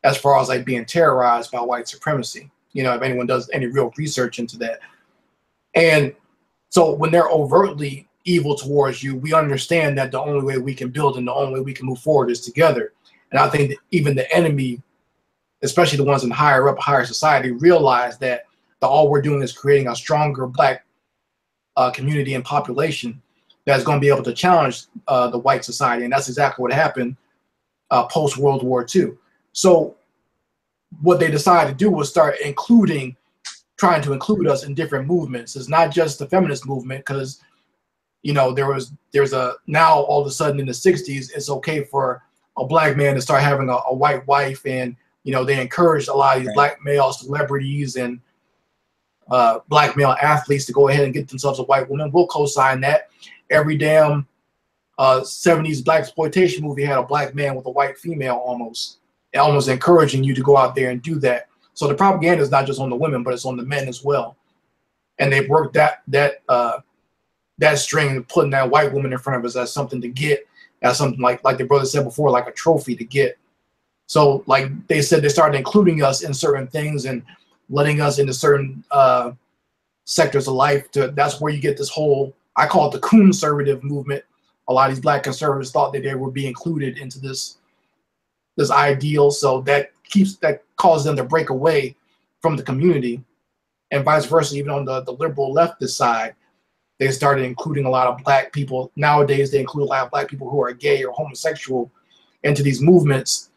as far as like being terrorized by white supremacy. You know, if anyone does any real research into that. And so when they're overtly evil towards you, we understand that the only way we can build and the only way we can move forward is together. And I think that even the enemy, especially the ones in higher society, realize that all we're doing is creating a stronger Black community and population that's going to be able to challenge the white society. And that's exactly what happened post World War II. So what they decided to do was start trying to include us in different movements. It's not just the feminist movement, because, you know, there's a, now all of a sudden in the 60s, it's okay for a Black man to start having a white wife. And, you know, they encouraged a lot of these Black male celebrities and Black male athletes to go ahead and get themselves a white woman. We'll co-sign that. Every damn 70s Black exploitation movie had a Black man with a white female, almost encouraging you to go out there and do that. So the propaganda is not just on the women, but it's on the men as well. And they've worked that string, putting that white woman in front of us as something to get, as something like the brother said before, like a trophy to get. So like they said, they started including us in certain things and letting us into certain sectors of life. That's where you get this whole, I call it the conservative movement. A lot of these Black conservatives thought that they would be included into this ideal. So that causes them to break away from the community, and vice versa. Even on the liberal leftist side, they started including a lot of Black people. Nowadays, they include a lot of Black people who are gay or homosexual into these movements,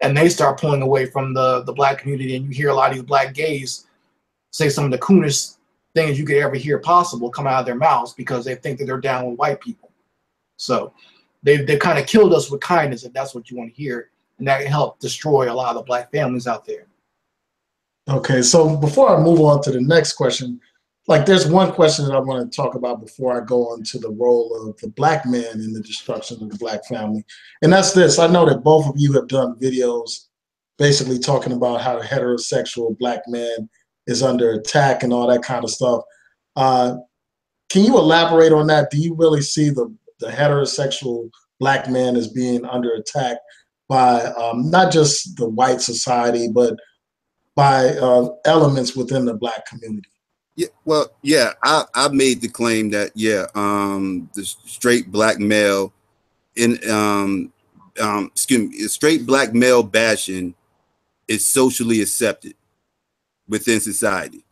and they start pulling away from the Black community. And you hear a lot of these Black gays say some of the coonest things you could ever hear possible come out of their mouths because they think that they're down with white people. So they've kind of killed us with kindness, if that's what you want to hear. and that helped destroy a lot of the black families out there. Okay, so before I move on to the next question, like there's one question that I want to talk about before I go on to the role of the black man in the destruction of the black family. And that's this. I know that both of you have done videos basically talking about how the heterosexual black man is under attack and all that kind of stuff. Can you elaborate on that? Do you really see the heterosexual black man as being under attack by not just the white society, but by elements within the black community? Yeah, well, yeah, I made the claim that the straight black male straight black male bashing is socially accepted within society.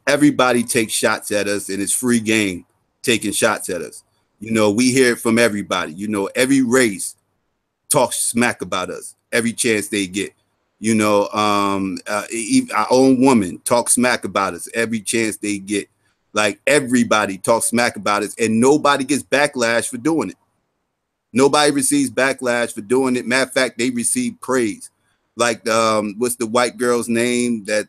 Everybody takes shots at us, and it's free game taking shots at us. You know, we hear it from everybody. You know, every race talks smack about us every chance they get. You know, our own woman talks smack about us every chance they get. Like everybody talks smack about us, and nobody gets backlash for doing it. Nobody receives backlash for doing it. Matter of fact, they receive praise. Like, what's the white girl's name that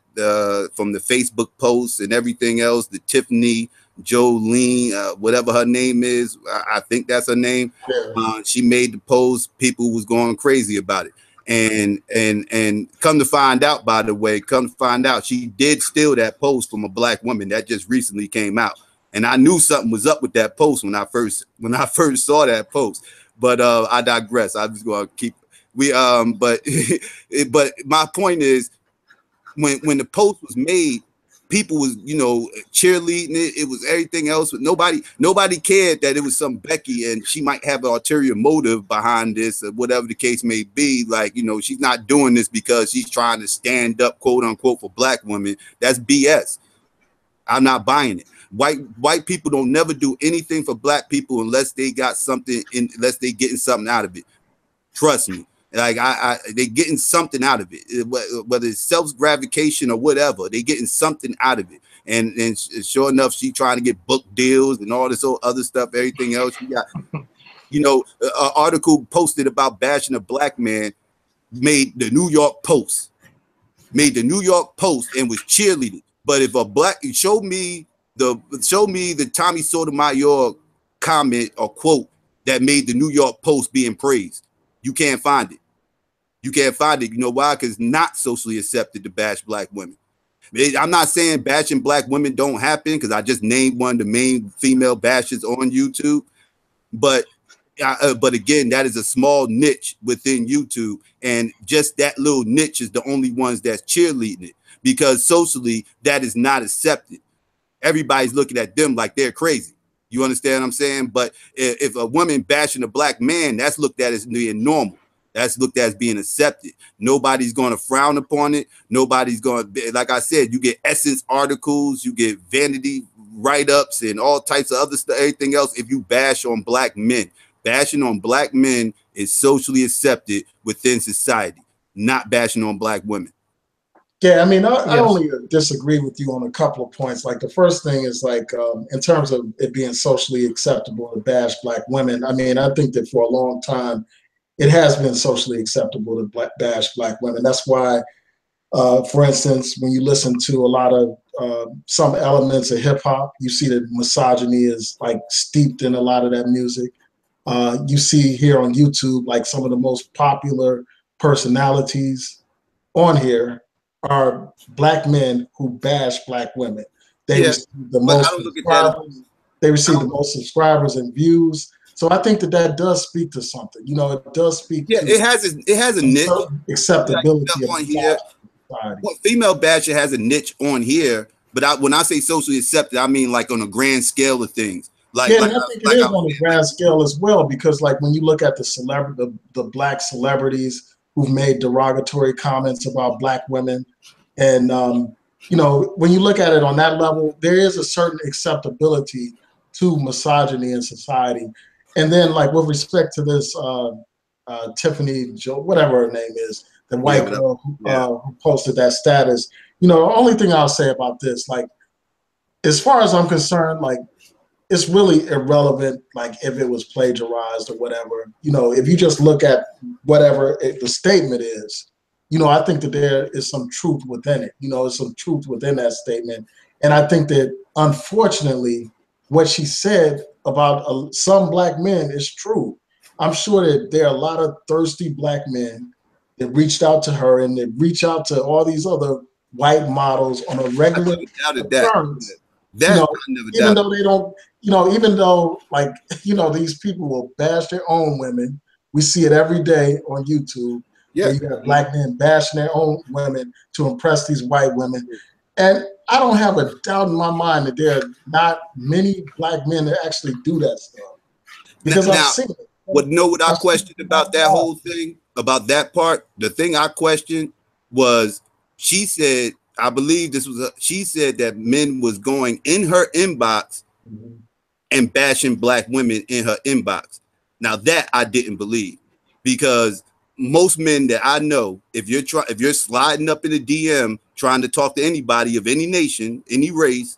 from the Facebook posts and everything else? The Tiffany Jolene, whatever her name is, I think that's her name. Yeah. She made the post. People was going crazy about it. And come to find out, by the way, she did steal that post from a black woman that just recently came out. And I knew something was up with that post when I first saw that post. But I digress. I'm just gonna keep but my point is, when the post was made, people was, you know, cheerleading it. It was everything else, but nobody cared that it was some Becky and she might have an ulterior motive behind this, or whatever the case may be. Like, you know, she's not doing this because she's trying to stand up, quote unquote, for black women. That's BS. I'm not buying it. White people don't never do anything for black people unless they got something unless they getting something out of it. Trust me. Like they getting something out of it, whether it's self-gratification or whatever. They getting something out of it, and sure enough, she trying to get book deals and all this other stuff, everything else. She got, you know, an article posted about bashing a black man made the New York Post, and was cheerleading. But if a black show me the Tommy Sotomayor comment or quote that made the New York Post being praised, you can't find it. You can't find it. You know why? Because it's not socially accepted to bash black women. I'm not saying bashing black women don't happen, because I just named one of the main female bashers on YouTube. But again, that is a small niche within YouTube. And just that little niche is the only ones that's cheerleading it, because socially that is not accepted. Everybody's looking at them like they're crazy. You understand what I'm saying? But if a woman bashing a black man, that's looked at as being normal. That's looked at as being accepted. Nobody's going to frown upon it. Nobody's going to, like I said, you get Essence articles, you get vanity write-ups and all types of other stuff, everything else if you bash on black men. Bashing on black men is socially accepted within society, not bashing on black women. Yeah, I mean, I only disagree with you on a couple of points. Like the first thing is like, in terms of it being socially acceptable to bash black women, I mean, I think that for a long time, it has been socially acceptable to bash black women. That's why, for instance, when you listen to a lot of some elements of hip hop, you see that misogyny is like steeped in a lot of that music. You see here on YouTube, like some of the most popular personalities on here are black men who bash black women. They receive the most subscribers. They receive the most subscribers and views. So I think that does speak to something. You know, it does speak. Yeah, to it has a niche acceptability on here. Well, female basher has a niche on here, but when I say socially accepted, I mean like on a grand scale of things. I think it is on a grand scale as well, because like when you look at the black celebrities who've made derogatory comments about black women, and you know, when you look at it on that level, there is a certain acceptability to misogyny in society. And then, like with respect to this Tiffany, whatever her name is, the white girl who posted that status, you know, the only thing I'll say about this, like, as far as I'm concerned, like, it's really irrelevant, like if it was plagiarized or whatever. You know, if you just look at whatever the statement is, you know, I think that there is some truth within it. You know, there's some truth within that statement. And I think that, unfortunately, what she said about some black men is true. I'm sure that there are a lot of thirsty black men that reached out to her and that reach out to all these other white models on a regular occurrence. That you know, I never even doubted. though they don't, you know, even though, like, you know, these people will bash their own women. We see it every day on YouTube. Yeah. Where you got black men bashing their own women to impress these white women. And I don't have a doubt in my mind that there are not many black men that actually do that stuff. Because I've seen it. Know what I questioned about that whole thing, about that part? The thing I questioned was, she said, I believe this was, she said that men was going in her inbox and bashing black women in her inbox. Now that I didn't believe, because most men that I know, if you're sliding up in the DM trying to talk to anybody of any nation, any race,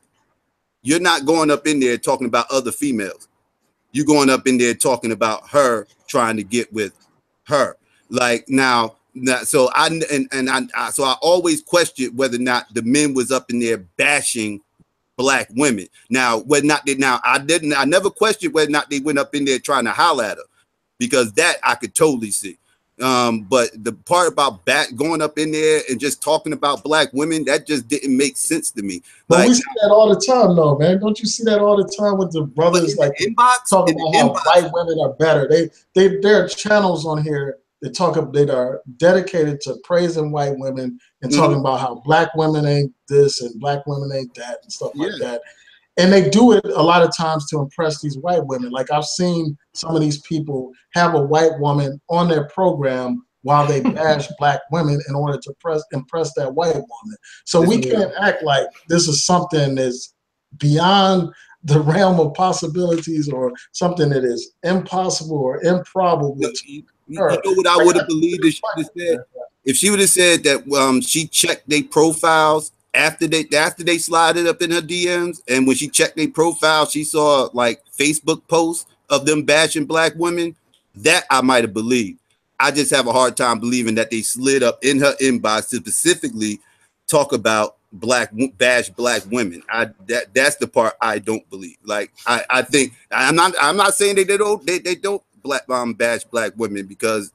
you're not going up in there talking about other females. You're going up in there talking about her, trying to get with her. Like now, so I always questioned whether or not the men was up in there bashing black women. Now, whether or not they, now I never questioned whether or not they went up in there trying to holler at her, because that I could totally see. But the part about going up in there and just talking about black women, that just didn't make sense to me. But like, we see that all the time, though, man. Don't you see that all the time with the brothers, like inbox, talking about how white women are better? There are channels on here that that are dedicated to praising white women and talking about how black women ain't this and black women ain't that and stuff like that. And they do it a lot of times to impress these white women. Like, I've seen some of these people have a white woman on their program while they bash black women in order to impress that white woman. So we can't act like this is something that's beyond the realm of possibilities or something that is impossible or improbable. You know what I would have believed if she would have said? If she would have said that she checked their profiles after they slided up in her DMs, and when she checked their profile, she saw like Facebook posts of them bashing black women, that I might have believed. I just have a hard time believing that they slid up in her inbox to specifically talk about bash black women. That's the part I don't believe. Like I think I'm not saying they don't bash black women, because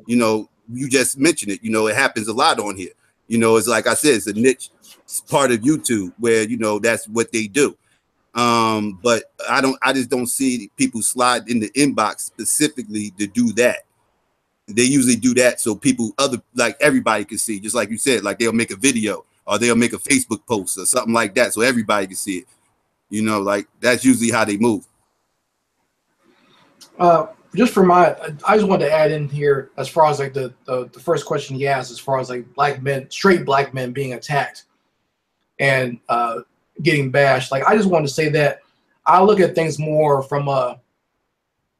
you know, you just mentioned it. You know, it happens a lot on here. You know, it's like I said, it's a niche part of YouTube where, you know, that's what they do. But I just don't see people slide in the inbox specifically to do that. They usually do that so like everybody can see, just like you said, like they'll make a video or they'll make a Facebook post or something like that so everybody can see it. You know, like that's usually how they move. Just for I just wanted to add in here, as far as like the first question he asked, as far as like straight black men being attacked and getting bashed. Like, I just wanted to say that I look at things more from a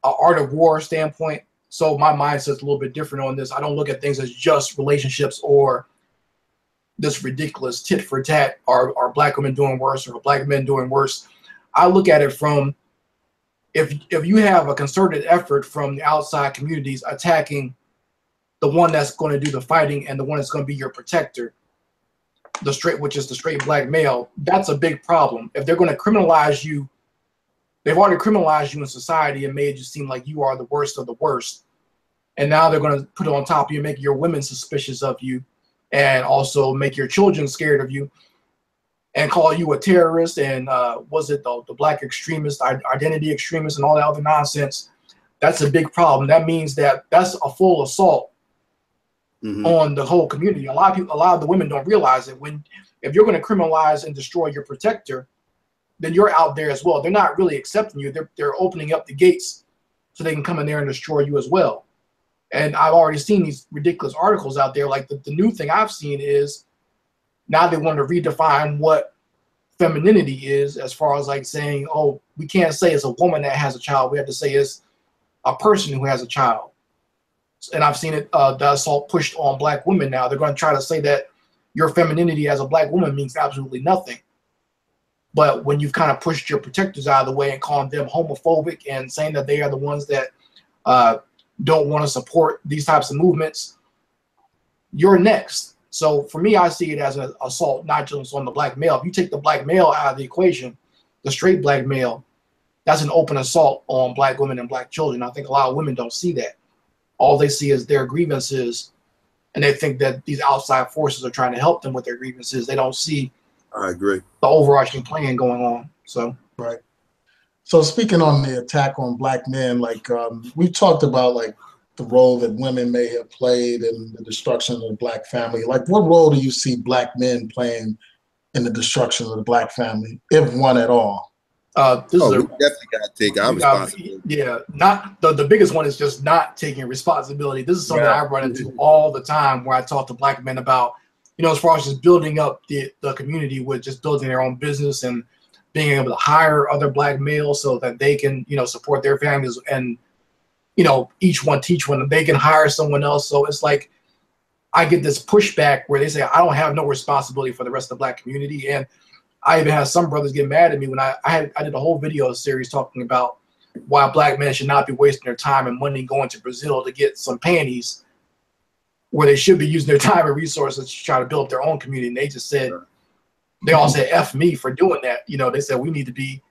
art of war standpoint. So my mindset's a little bit different on this. I don't look at things as just relationships or this ridiculous tit for tat. Are black women doing worse or are black men doing worse? I look at it from, if you have a concerted effort from the outside communities attacking the one that's going to do the fighting and the one that's going to be your protector, which is the straight black male, that's a big problem. If they're going to criminalize you, they've already criminalized you in society and made you seem like you are the worst of the worst. And now they're going to put it on top of you, make your women suspicious of you, and also make your children scared of you, and call you a terrorist and was it the black extremist, identity extremist, and all that other nonsense. That's a big problem. That means that that's a full assault on the whole community. A lot of the women don't realize it. If you're going to criminalize and destroy your protector, then you're out there as well. They're not really accepting you. They're opening up the gates so they can come in there and destroy you as well. And I've already seen these ridiculous articles out there. Like the new thing I've seen is now they want to redefine what femininity is, as far as like saying, oh, we can't say it's a woman that has a child. We have to say it's a person who has a child. And I've seen it, the assault pushed on black women now. They're going to try to say that your femininity as a black woman means absolutely nothing. But when you've kind of pushed your protectors out of the way and called them homophobic and saying that they are the ones that don't want to support these types of movements, you're next. So for me, I see it as an assault, not just on the black male. If you take the black male out of the equation, the straight black male, that's an open assault on black women and black children. I think a lot of women don't see that. All they see is their grievances, and they think that these outside forces are trying to help them with their grievances. They don't see, I agree, the overarching plan going on. So right. So speaking on the attack on black men, like we talked about, like the role that women may have played in the destruction of the black family. Like, what role do you see black men playing in the destruction of the black family, if one at all? we definitely got to take our responsibility. Yeah, not the biggest one is just not taking responsibility. This is something I run into all the time, where I talk to black men about, you know, as far as just building up the community with just building their own business and being able to hire other black males so that they can, you know, support their families, and, you know, each one teach one, they can hire someone else. So it's like, I get this pushback where they say, I don't have no responsibility for the rest of the black community. And I even had some brothers get mad at me when I did a whole video series talking about why black men should not be wasting their time and money going to Brazil to get some panties, where they should be using their time and resources to try to build up their own community. And they just said, they all said, F me for doing that. You know, they said, we need to be,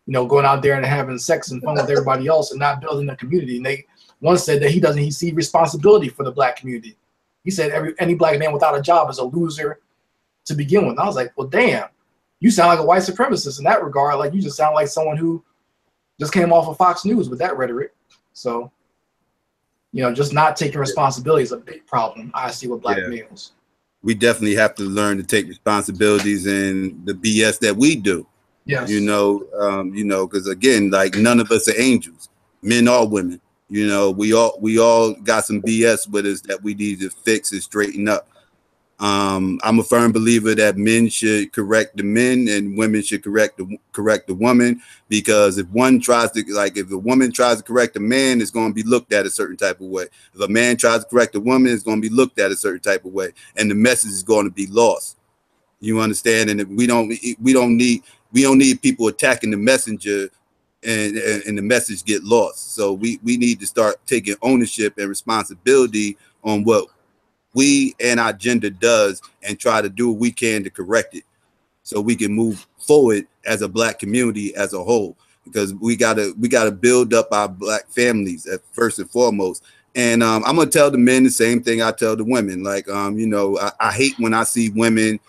you know, going out there and having sex and fun with everybody else and not building a community. And one said that he see responsibility for the black community. He said any black man without a job is a loser to begin with. And I was like, well, damn. You sound like a white supremacist in that regard. Like, you just sound like someone who just came off of Fox News with that rhetoric. So, you know, just not taking responsibility is a big problem I see with black males. We definitely have to learn to take responsibilities in the BS that we do. Yes. You know, because again, like, none of us are angels, men or women. You know, we all got some BS with us that we need to fix and straighten up. I'm a firm believer that men should correct the men and women should correct the woman, because if one tries to, like, if a woman tries to correct a man, it's going to be looked at a certain type of way. If a man tries to correct a woman, it's going to be looked at a certain type of way, and the message is going to be lost. You understand? And if we don't need people attacking the messenger, and the message get lost. So we need to start taking ownership and responsibility on what we and our gender does, and try to do what we can to correct it, so we can move forward as a black community as a whole, because we gotta build up our black families at first and foremost. And I'm gonna tell the men the same thing I tell the women. Like, you know, I hate when I see women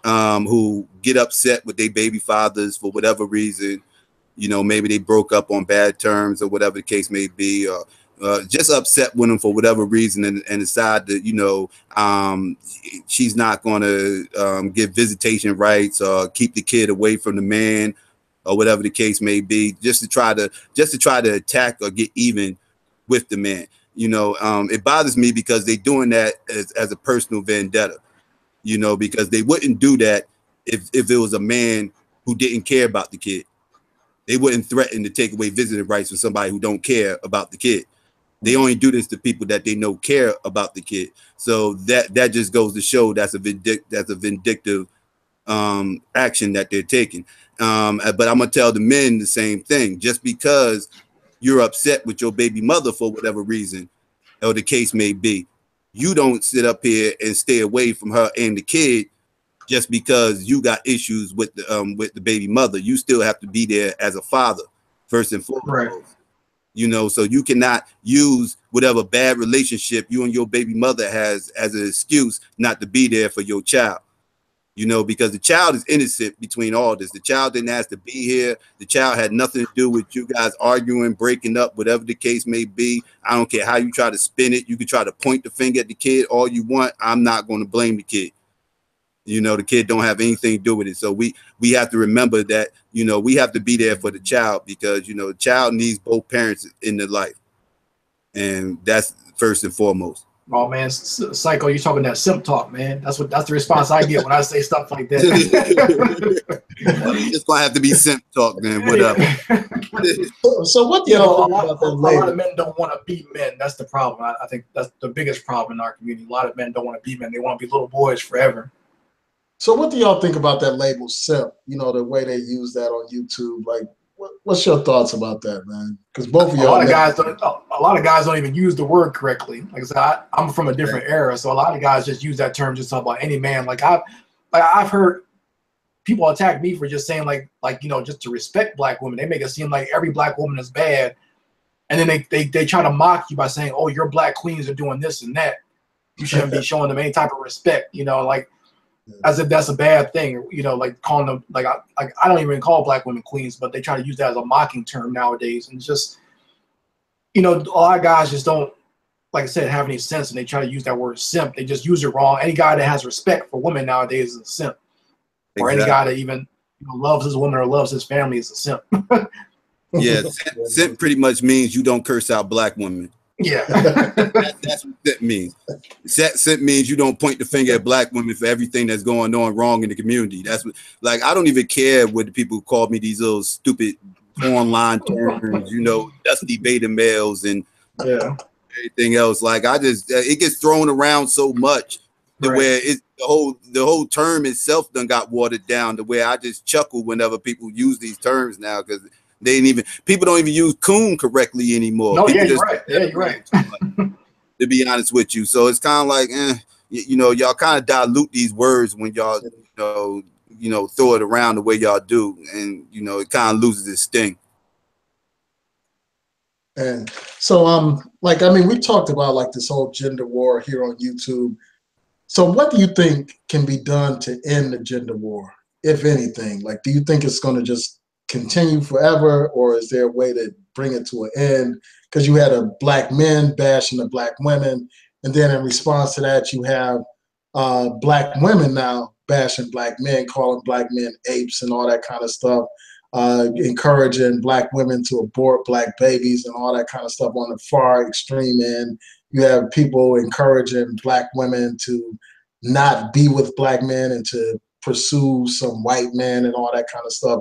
who get upset with their baby fathers for whatever reason. You know, maybe they broke up on bad terms or whatever the case may be, or just upset with them for whatever reason, and decide that, you know, she's not going to give visitation rights or keep the kid away from the man, or whatever the case may be, just to try to attack or get even with the man. You know, it bothers me because they're doing that as a personal vendetta. You know, because they wouldn't do that if it was a man who didn't care about the kid. They wouldn't threaten to take away visiting rights from somebody who don't care about the kid. They only do this to people that they know care about the kid. So that just goes to show that's a vindictive action that they're taking. But I'm gonna tell the men the same thing. Just because you're upset with your baby mother for whatever reason, or the case may be, you don't sit up here and stay away from her and the kid just because you got issues with the baby mother. You still have to be there as a father first and foremost. Right. You know, so you cannot use whatever bad relationship you and your baby mother has as an excuse not to be there for your child. You know, because the child is innocent between all this. The child didn't ask to be here. The child had nothing to do with you guys arguing, breaking up, whatever the case may be. I don't care how you try to spin it. You can try to point the finger at the kid all you want. I'm not going to blame the kid. You know, the kid don't have anything to do with it. So we have to remember that, you know, we have to be there for the child, because, you know, the child needs both parents in their life. And that's first and foremost. Oh man, Psycho, you talking that simp talk, man. That's the response I get when I say stuff like that. It's gonna have to be simp talk, then. Whatever. So what do y'all think about that a label? lot of men don't want to be men. That's the problem. I think that's the biggest problem in our community. A lot of men don't want to be men. They want to be little boys forever. So what do y'all think about that label simp? You know, the way they use that on YouTube. Like, What's your thoughts about that, man? Because both of A y'all, lot of guys don't. A lot of guys don't even use the word correctly. Like I said, I'm from a different era, so a lot of guys just use that term just to talk about any man. Like I've heard people attack me for just saying like just to respect black women. They make it seem like every black woman is bad, and then they try to mock you by saying, "Oh, your black queens are doing this and that. You shouldn't be showing them any type of respect." Like as if that's a bad thing. Like calling them like I don't even call black women queens, but they try to use that as a mocking term nowadays, and it's just a lot of guys just don't, like I said, have any sense, and they try to use that word simp. They just use it wrong. Any guy that has respect for women nowadays is a simp. Or any guy that even loves his woman or loves his family is a simp. Yeah, simp pretty much means you don't curse out black women. Yeah. That's what simp means. Simp means you don't point the finger at black women for everything that's going on wrong in the community. That's what, like, I don't even care what the people call me these little stupid online terms, dusty beta males and everything else. Like, I just, it gets thrown around so much to where it's the whole term itself done got watered down, to where I just chuckle whenever people use these terms now, because people don't even use coon correctly anymore. No, people you're right. Yeah, you're right. To be honest with you. So it's kind of like, y'all kind of dilute these words when y'all, throw it around the way y'all do. And, it kind of loses its sting. And so, we talked about like this whole gender war here on YouTube. So what do you think can be done to end the gender war, if anything? Like, do you think it's going to just continue forever, or is there a way to bring it to an end? Because you had a black men bashing the black women, and then in response to that, you have black women now bashing black men, calling black men apes and all that kind of stuff, encouraging black women to abort black babies and all that kind of stuff on the far extreme end. You have people encouraging black women to not be with black men and to pursue some white men and all that kind of stuff.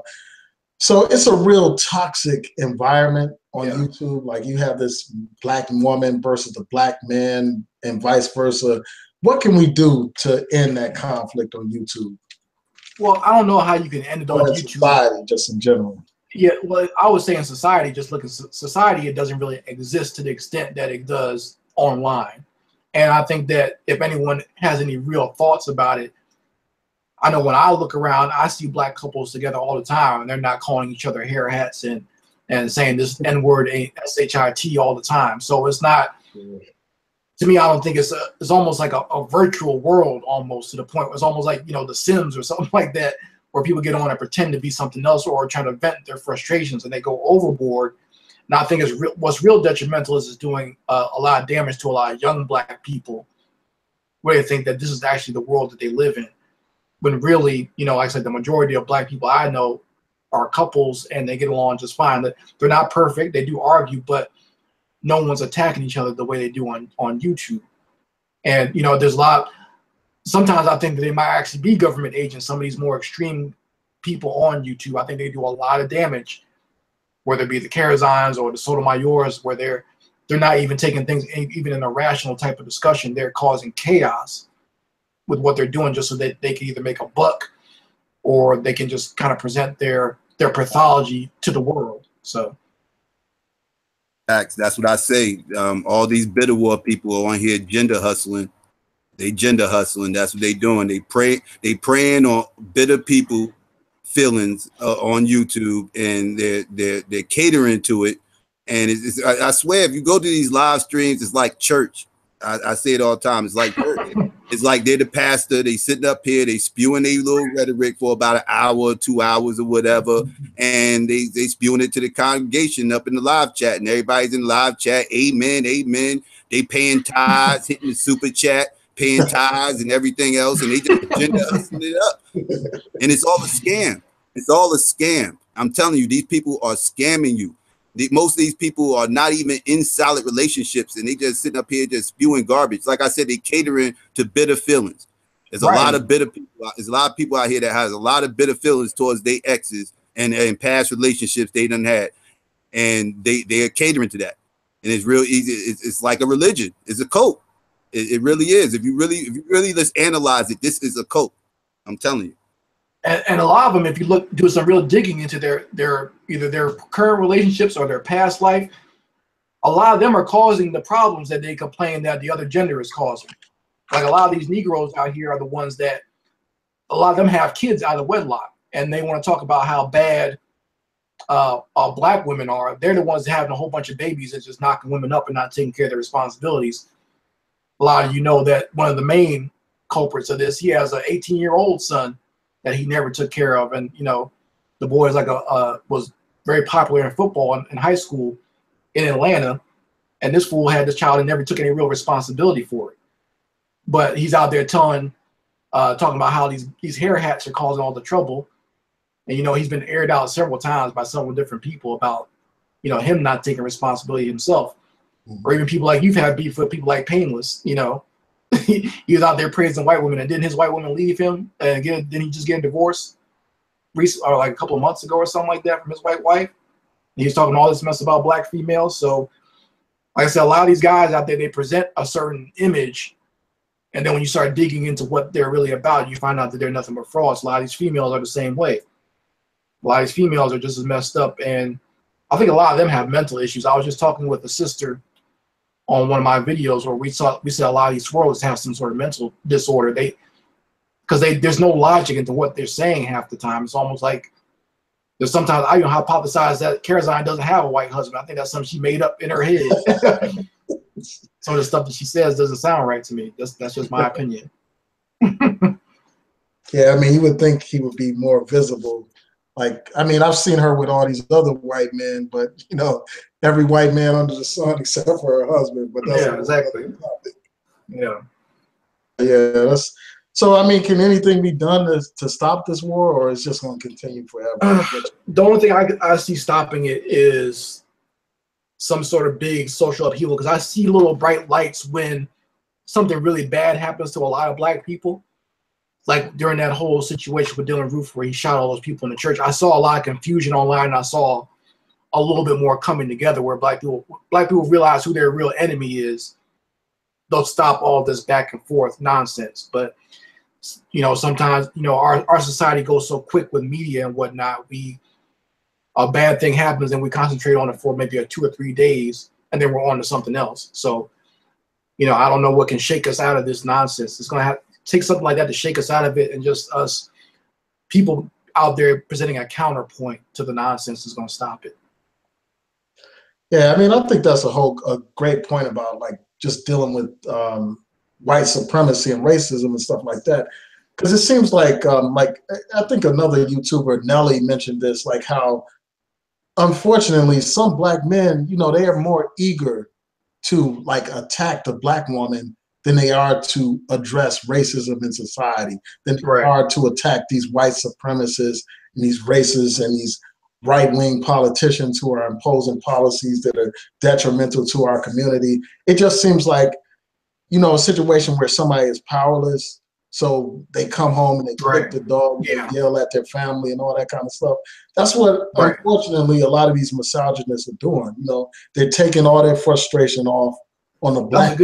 So it's a real toxic environment on YouTube. Like, you have this black woman versus the black man and vice versa. What can we do to end that conflict on YouTube? Well, I don't know how you can end it on YouTube. Society, just in general. Yeah, well, I would say in society, just look at society, it doesn't really exist to the extent that it does online. And I think that if anyone has any real thoughts about it, I know when I look around, I see black couples together all the time, and they're not calling each other hair hats and saying this N-word ain't SHIT all the time. So it's not, to me, I don't think it's almost like a virtual world, almost to the point where it's almost like, The Sims or something like that, where people get on and pretend to be something else or try to vent their frustrations and they go overboard. And I think what's real detrimental is doing a lot of damage to a lot of young black people, where they think that this is actually the world that they live in. When really, like I said, the majority of black people I know are couples and they get along just fine. They're not perfect. They do argue, but no one's attacking each other the way they do on YouTube. And, there's a lot. Sometimes I think that they might actually be government agents. Some of these more extreme people on YouTube, I think they do a lot of damage, whether it be the Karazans or the Sotomayors, where they're not even taking things even in a rational type of discussion. They're causing chaos with what they're doing just so that they can either make a buck or they can just kind of present their pathology to the world. So that's what I say. All these bitter war people are on here gender hustling. They gender hustling. That's what they doing. They preying on bitter people feelings on YouTube, and they're catering to it. And I swear, if you go to these live streams, it's like church. I say it all the time. It's like church. It's like they're the pastor. They sitting up here, they spewing their little rhetoric for about an hour or 2 hours or whatever, and they spewing it to the congregation up in the live chat, and everybody's in the live chat. Amen, amen. They paying tithes, hitting the super chat, paying tithes and everything else, and they just gender hustling it up. And it's all a scam. It's all a scam. I'm telling you, these people are scamming you. Most of these people are not even in solid relationships, and they just sitting up here just spewing garbage. Like I said, they catering to bitter feelings. There's a lot of bitter people. There's a lot of people out here that has a lot of bitter feelings towards their exes and past relationships they done had, and they are catering to that. And it's real easy. It's like a religion. It's a cult. It really is. If you really let's analyze it, this is a cult. I'm telling you. And a lot of them, if you do some real digging into their either their current relationships or their past life, a lot of them are causing the problems that they complain that the other gender is causing. Like a lot of these Negroes out here are the ones that a lot of them have kids out of wedlock, and they want to talk about how bad black women are. They're the ones having a whole bunch of babies and just knocking women up and not taking care of their responsibilities. A lot of you know that one of the main culprits of this, he has an 18-year-old son that he never took care of, and you know, the boy is like was very popular in football in high school in Atlanta, and this fool had this child and never took any real responsibility for it. But he's out there talking about how these hair hats are causing all the trouble, and you know, he's been aired out several times by several different people about, you know, him not taking responsibility himself, or even people like you've had beef with people like Painless, you know. He was out there praising white women, and didn't his white woman leave him? And again, didn't he just get a divorce or like a couple of months ago or something like that from his white wife? And he was talking all this mess about black females. So, like I said, a lot of these guys out there, they present a certain image, and then when you start digging into what they're really about, you find out that they're nothing but frauds. A lot of these females are the same way. A lot of these females are just as messed up, and I think a lot of them have mental issues. I was just talking with a sister on one of my videos where we said a lot of these swirls have some sort of mental disorder. There's no logic into what they're saying half the time. It's almost like there's sometimes I even hypothesize that Carazine doesn't have a white husband. I think that's something she made up in her head. Some of the stuff that she says doesn't sound right to me. That's just my opinion. Yeah, I mean, you would think he would be more visible. Like, I mean, I've seen her with all these other white men, but you know, every white man under the sun except for her husband. But that's exactly. Yeah. That's so. I mean, can anything be done to stop this war, or is it just going to continue forever? The only thing I see stopping it is some sort of big social upheaval, because I see little bright lights when something really bad happens to a lot of black people. Like during that whole situation with Dylan Roof where he shot all those people in the church, I saw a lot of confusion online, and I saw a little bit more coming together where black people realize who their real enemy is. They'll stop all this back and forth nonsense. But you know, sometimes, you know, our society goes so quick with media and whatnot, a bad thing happens and we concentrate on it for maybe 2 or 3 days, and then we're on to something else. So, you know, I don't know what can shake us out of this nonsense. It's gonna take something like that to shake us out of it, and just us people out there presenting a counterpoint to the nonsense is going to stop it. Yeah, I mean, I think that's a great point about like just dealing with white supremacy and racism and stuff like that. Because it seems like I think another YouTuber, Nelly, mentioned this, like how unfortunately some black men, you know, they are more eager to like attack the black woman than they are to address racism in society, than they are to attack these white supremacists and these racists and these right-wing politicians who are imposing policies that are detrimental to our community. It just seems like, you know, a situation where somebody is powerless, so they come home and they kick the dog, they yell at their family and all that kind of stuff. That's what, unfortunately, a lot of these misogynists are doing. You know, they're taking all their frustration off on the black.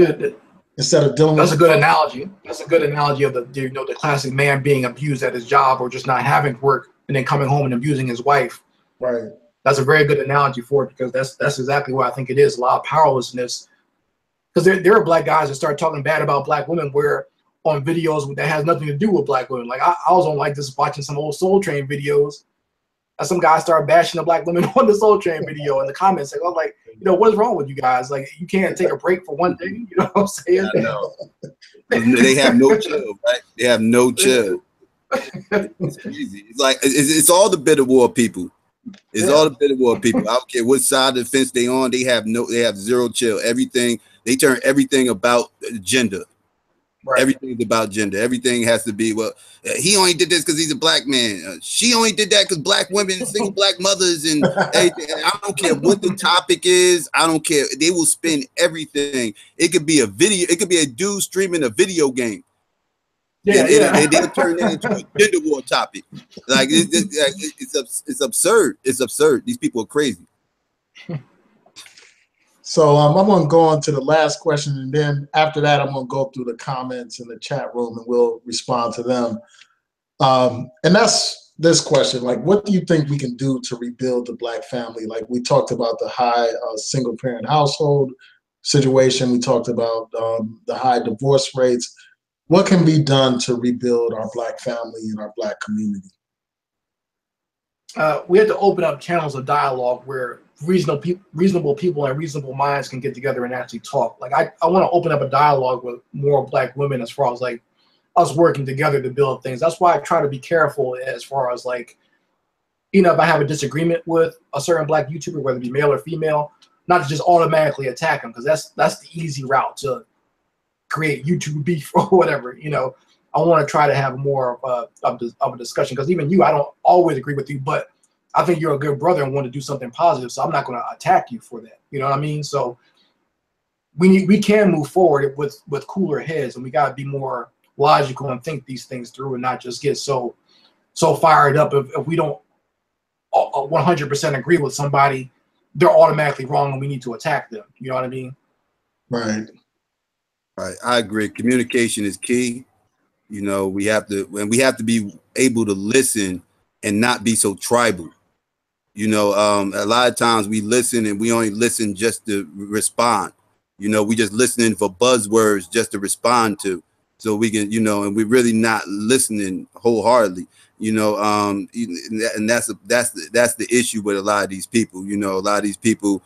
Instead of dealing with. That's a good analogy. That's a good analogy of the classic man being abused at his job or just not having work and then coming home and abusing his wife. Right. That's a very good analogy for it, because that's exactly what I think it is. A lot of powerlessness. Because there are black guys that start talking bad about black women where on videos that has nothing to do with black women. Like I was on like this watching some old Soul Train videos, and some guys started bashing the black women on the Soul Train video in the comments. Like, I was like, you know, what's wrong with you guys? Like, you can't take a break for one day. You know what I'm saying? I know. They have no chill, right? They have no chill. It's crazy. It's like it's all the bitter war people. It's all the bitter war people. I don't care what side of the fence they on. They have zero chill. Everything, they turn everything about gender. Right. Everything's about gender. Everything has to be, well, he only did this because he's a black man. She only did that because black women, single black mothers, and everything. I don't care what the topic is. I don't care. They will spin everything. It could be a video. It could be a dude streaming a video game. And they'll turn that into a gender war topic. Like it's absurd. It's absurd. These people are crazy. So I'm going to go on to the last question, and then after that, I'm going to go through the comments in the chat room, and we'll respond to them. And that's this question, like, what do you think we can do to rebuild the Black family? Like, we talked about the high single parent household situation. We talked about the high divorce rates. What can be done to rebuild our Black family and our Black community? We have to open up channels of dialogue where reasonable people and reasonable minds can get together and actually talk. Like I want to open up a dialogue with more Black women as far as like us working together to build things. That's why I try to be careful as far as like, if I have a disagreement with a certain Black YouTuber, whether it be male or female, not to just automatically attack them, because that's the easy route to create YouTube beef or whatever. I want to try to have more of a discussion, because even you, I don't always agree with you, but I think you're a good brother and want to do something positive, so I'm not going to attack you for that. You know what I mean? So we can move forward with cooler heads, and we got to be more logical and think these things through, and not just get so fired up if we don't 100% agree with somebody. They're automatically wrong and we need to attack them. You know what I mean? Right. Right. I agree. Communication is key. We have to be able to listen and not be so tribal. A lot of times we listen and we only listen just to respond. We just listening for buzzwords just to respond to, so we can, and we're really not listening wholeheartedly. And that's the issue with a lot of these people. A lot of these people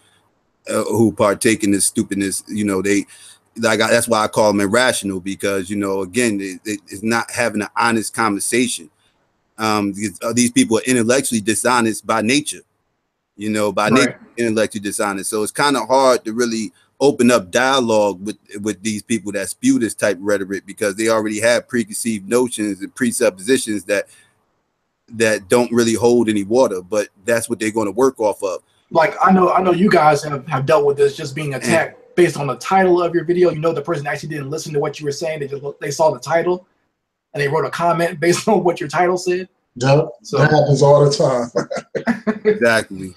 who partake in this stupidness. That's why I call them irrational, because again, it's not having an honest conversation. These people are intellectually dishonest by nature. Nature, intellectually dishonest. So it's kind of hard to really open up dialogue with these people that spew this type of rhetoric, because they already have preconceived notions and presuppositions that don't really hold any water, but that's what they're going to work off of. Like I know you guys have dealt with this, just being attacked based on the title of your video. The person actually didn't listen to what you were saying. They saw the title and they wrote a comment based on what your title said. Yep, so that happens all the time. Exactly.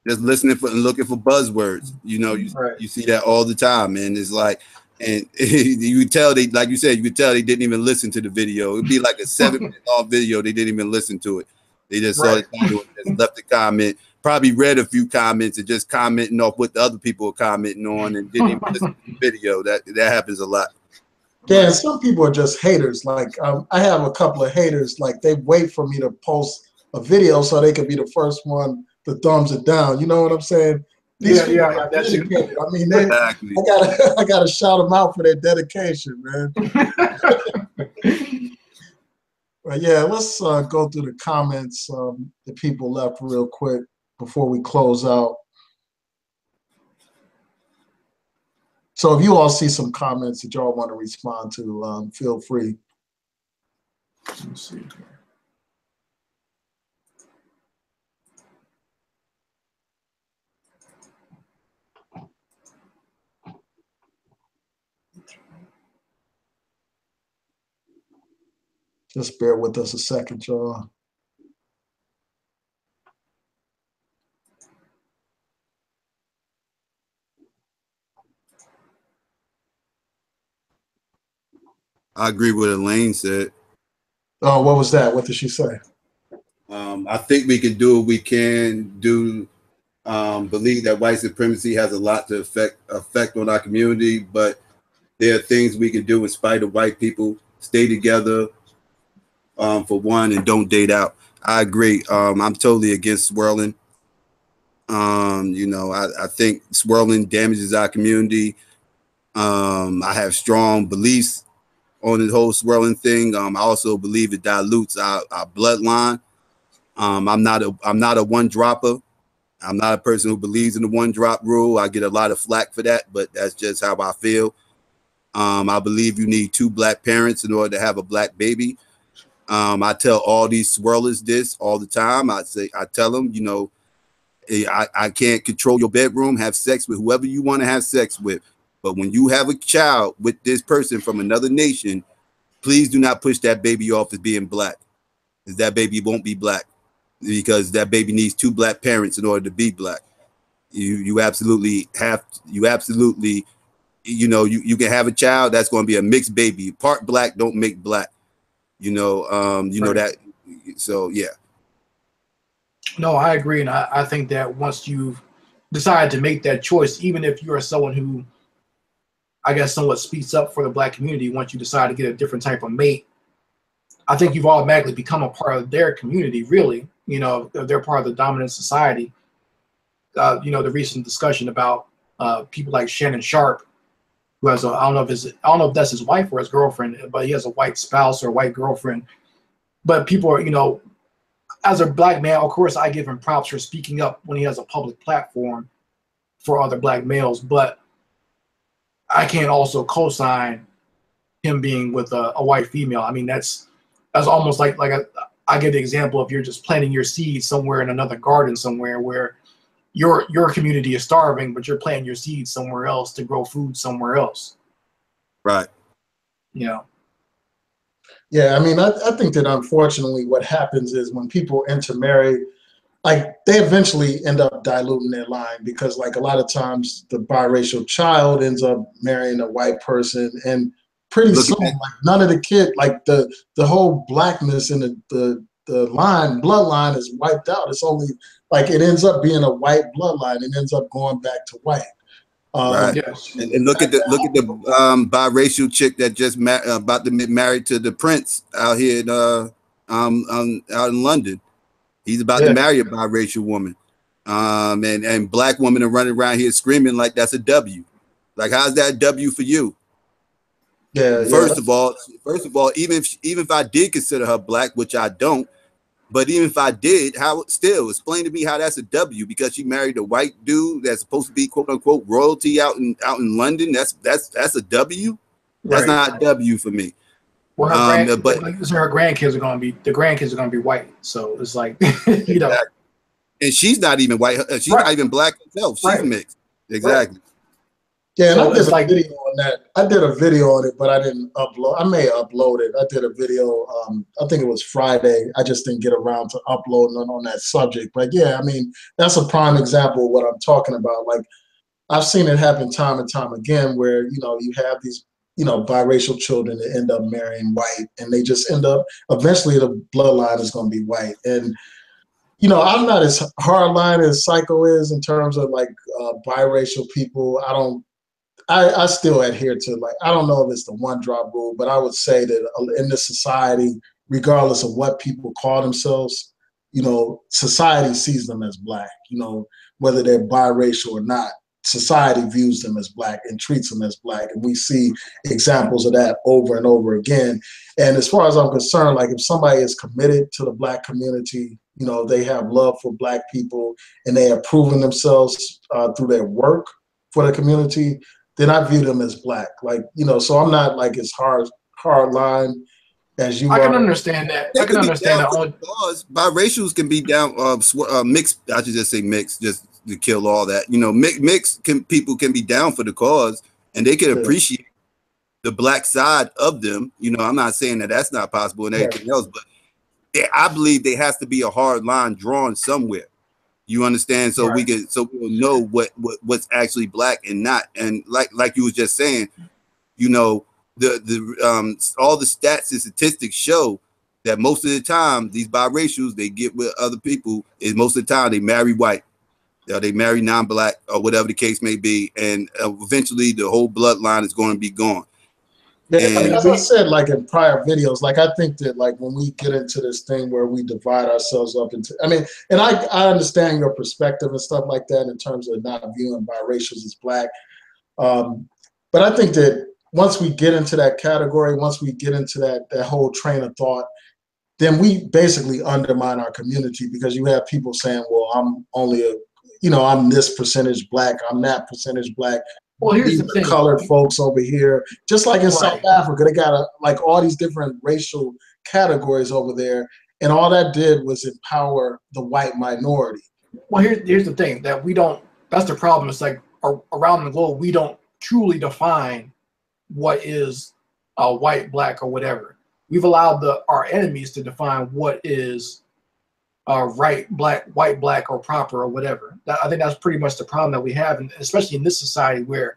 Just listening for and looking for buzzwords. You see that all the time, man. It's like, and you could tell like you said, you could tell they didn't even listen to the video. It'd be like a 7-minute long video. They didn't even listen to it. They just saw the title and just left a comment, probably read a few comments and just commenting off what the other people are commenting on, and didn't even listen to the video. That happens a lot. Yeah, and some people are just haters. Like I have a couple of haters. Like they wait for me to post a video so they can be the first one to thumbs it down. You know what I'm saying? Yeah, that's you. I mean, Exactly. I gotta shout them out for their dedication, man. But yeah, let's go through the comments that people left real quick before we close out. So if you all see some comments that y'all want to respond to, feel free. Let's see. Just bear with us a second, y'all. I agree with what Elaine said. Oh, what was that? What did she say? I think we can do what we can do. Believe that white supremacy has a lot to affect on our community, but there are things we can do in spite of white people. Stay together, for one, and don't date out. I agree. I'm totally against swirling. I think swirling damages our community. I have strong beliefs on the whole swirling thing. I also believe it dilutes our bloodline. I'm not a one dropper. I'm not a person who believes in the one drop rule. I get a lot of flack for that, but that's just how I feel. I believe you need 2 black parents in order to have a black baby. I tell all these swirlers this all the time. I tell them, I can't control your bedroom. Have sex with whoever you want to have sex with. But when you have a child with this person from another nation, please do not push that baby off as being black, because that baby won't be black, because that baby needs 2 black parents in order to be black. You absolutely have, you can have a child that's going to be a mixed baby. Part black don't make black. You know, Right. that. So yeah. No, I agree, and I think that once you've decided to make that choice, even if you are someone who, I guess, somewhat speaks up for the Black community, once you decide to get a different type of mate, I think you've automatically become a part of their community. Really, you know, if they're part of the dominant society. You know, the recent discussion about people like Shannon Sharp, who has I don't know if that's his wife or his girlfriend, but he has a white spouse or a white girlfriend. But people are, you know, as a Black male, of course, I give him props for speaking up when he has a public platform for other Black males. But I can't also co-sign him being with a white female. I mean, that's almost like I give the example of you're just planting your seeds somewhere in another garden somewhere where your community is starving, but you're planting your seeds somewhere else to grow food somewhere else. Right. You know. Yeah, I mean, I think that unfortunately what happens is when people intermarry, like they eventually end up diluting their line because like a lot of times the biracial child ends up marrying a white person and pretty soon like none of the kid, like the whole blackness in the bloodline is wiped out. It's only like it ends up being a white bloodline. It ends up going back to white. Right. Yes. And look at the biracial chick that just about to get married to the prince out here in out in London. He's about to marry a biracial woman. And Black women are running around here screaming like that's a W. Like, how's that a W for you? Yeah. First of all, even if I did consider her Black, which I don't, but even if I did, how still explain to me how that's a W because she married a white dude that's supposed to be quote unquote royalty out in London. That's a W. That's not a W for me. Well, her grandkids are gonna be white, so it's like you know. And she's not even white. She's not even Black herself. She's mixed. Exactly. Yeah, and so I did a video on that. I did a video on it, but I didn't upload. I may upload it. I did a video. I think it was Friday. I just didn't get around to uploading on that subject. But yeah, I mean, that's a prime example of what I'm talking about. Like, I've seen it happen time and time again, where you have these biracial children that end up marrying white, and they just end up eventually the bloodline is going to be white. And I'm not as hardline as Psycho is in terms of like biracial people. I still adhere to, like, I don't know if it's the one drop rule, but I would say that in this society, regardless of what people call themselves, society sees them as Black, whether they're biracial or not. Society views them as Black and treats them as Black. And we see examples of that over and over again. And as far as I'm concerned, like if somebody is committed to the Black community, they have love for Black people and they have proven themselves through their work for the community, then I view them as Black. Like, so I'm not like as hard line as you are. I can understand that. I can understand that. Biracials can be down, mixed. I should just say mixed, just to kill all that. Mixed people can be down for the cause, and they can appreciate the Black side of them. I'm not saying that that's not possible and everything else, but I believe there has to be a hard line drawn somewhere. You understand? So we will know what's actually Black and not. And like you was just saying, the all the stats and statistics show that most of the time these biracials they get with other people is most of the time they marry white, they marry non-Black or whatever the case may be, and eventually the whole bloodline is going to be gone. Yeah, and as I said, like in prior videos, like I think that like when we get into this thing where we divide ourselves up into, and I understand your perspective and stuff like that in terms of not viewing biracials as Black, but I think that once we get into that category, once we get into that whole train of thought, then we basically undermine our community because you have people saying, well, I'm only I'm this percentage Black, I'm that percentage Black. Well, here's the thing. Colored folks over here, just like in South Africa, they got like all these different racial categories over there, and all that did was empower the white minority. Well, here's the thing that we don't. That's the problem. It's like around the globe, we don't truly define what is white, Black, or whatever. We've allowed our enemies to define what is right, Black, white, Black, or proper, or whatever. I think that's pretty much the problem that we have, and especially in this society where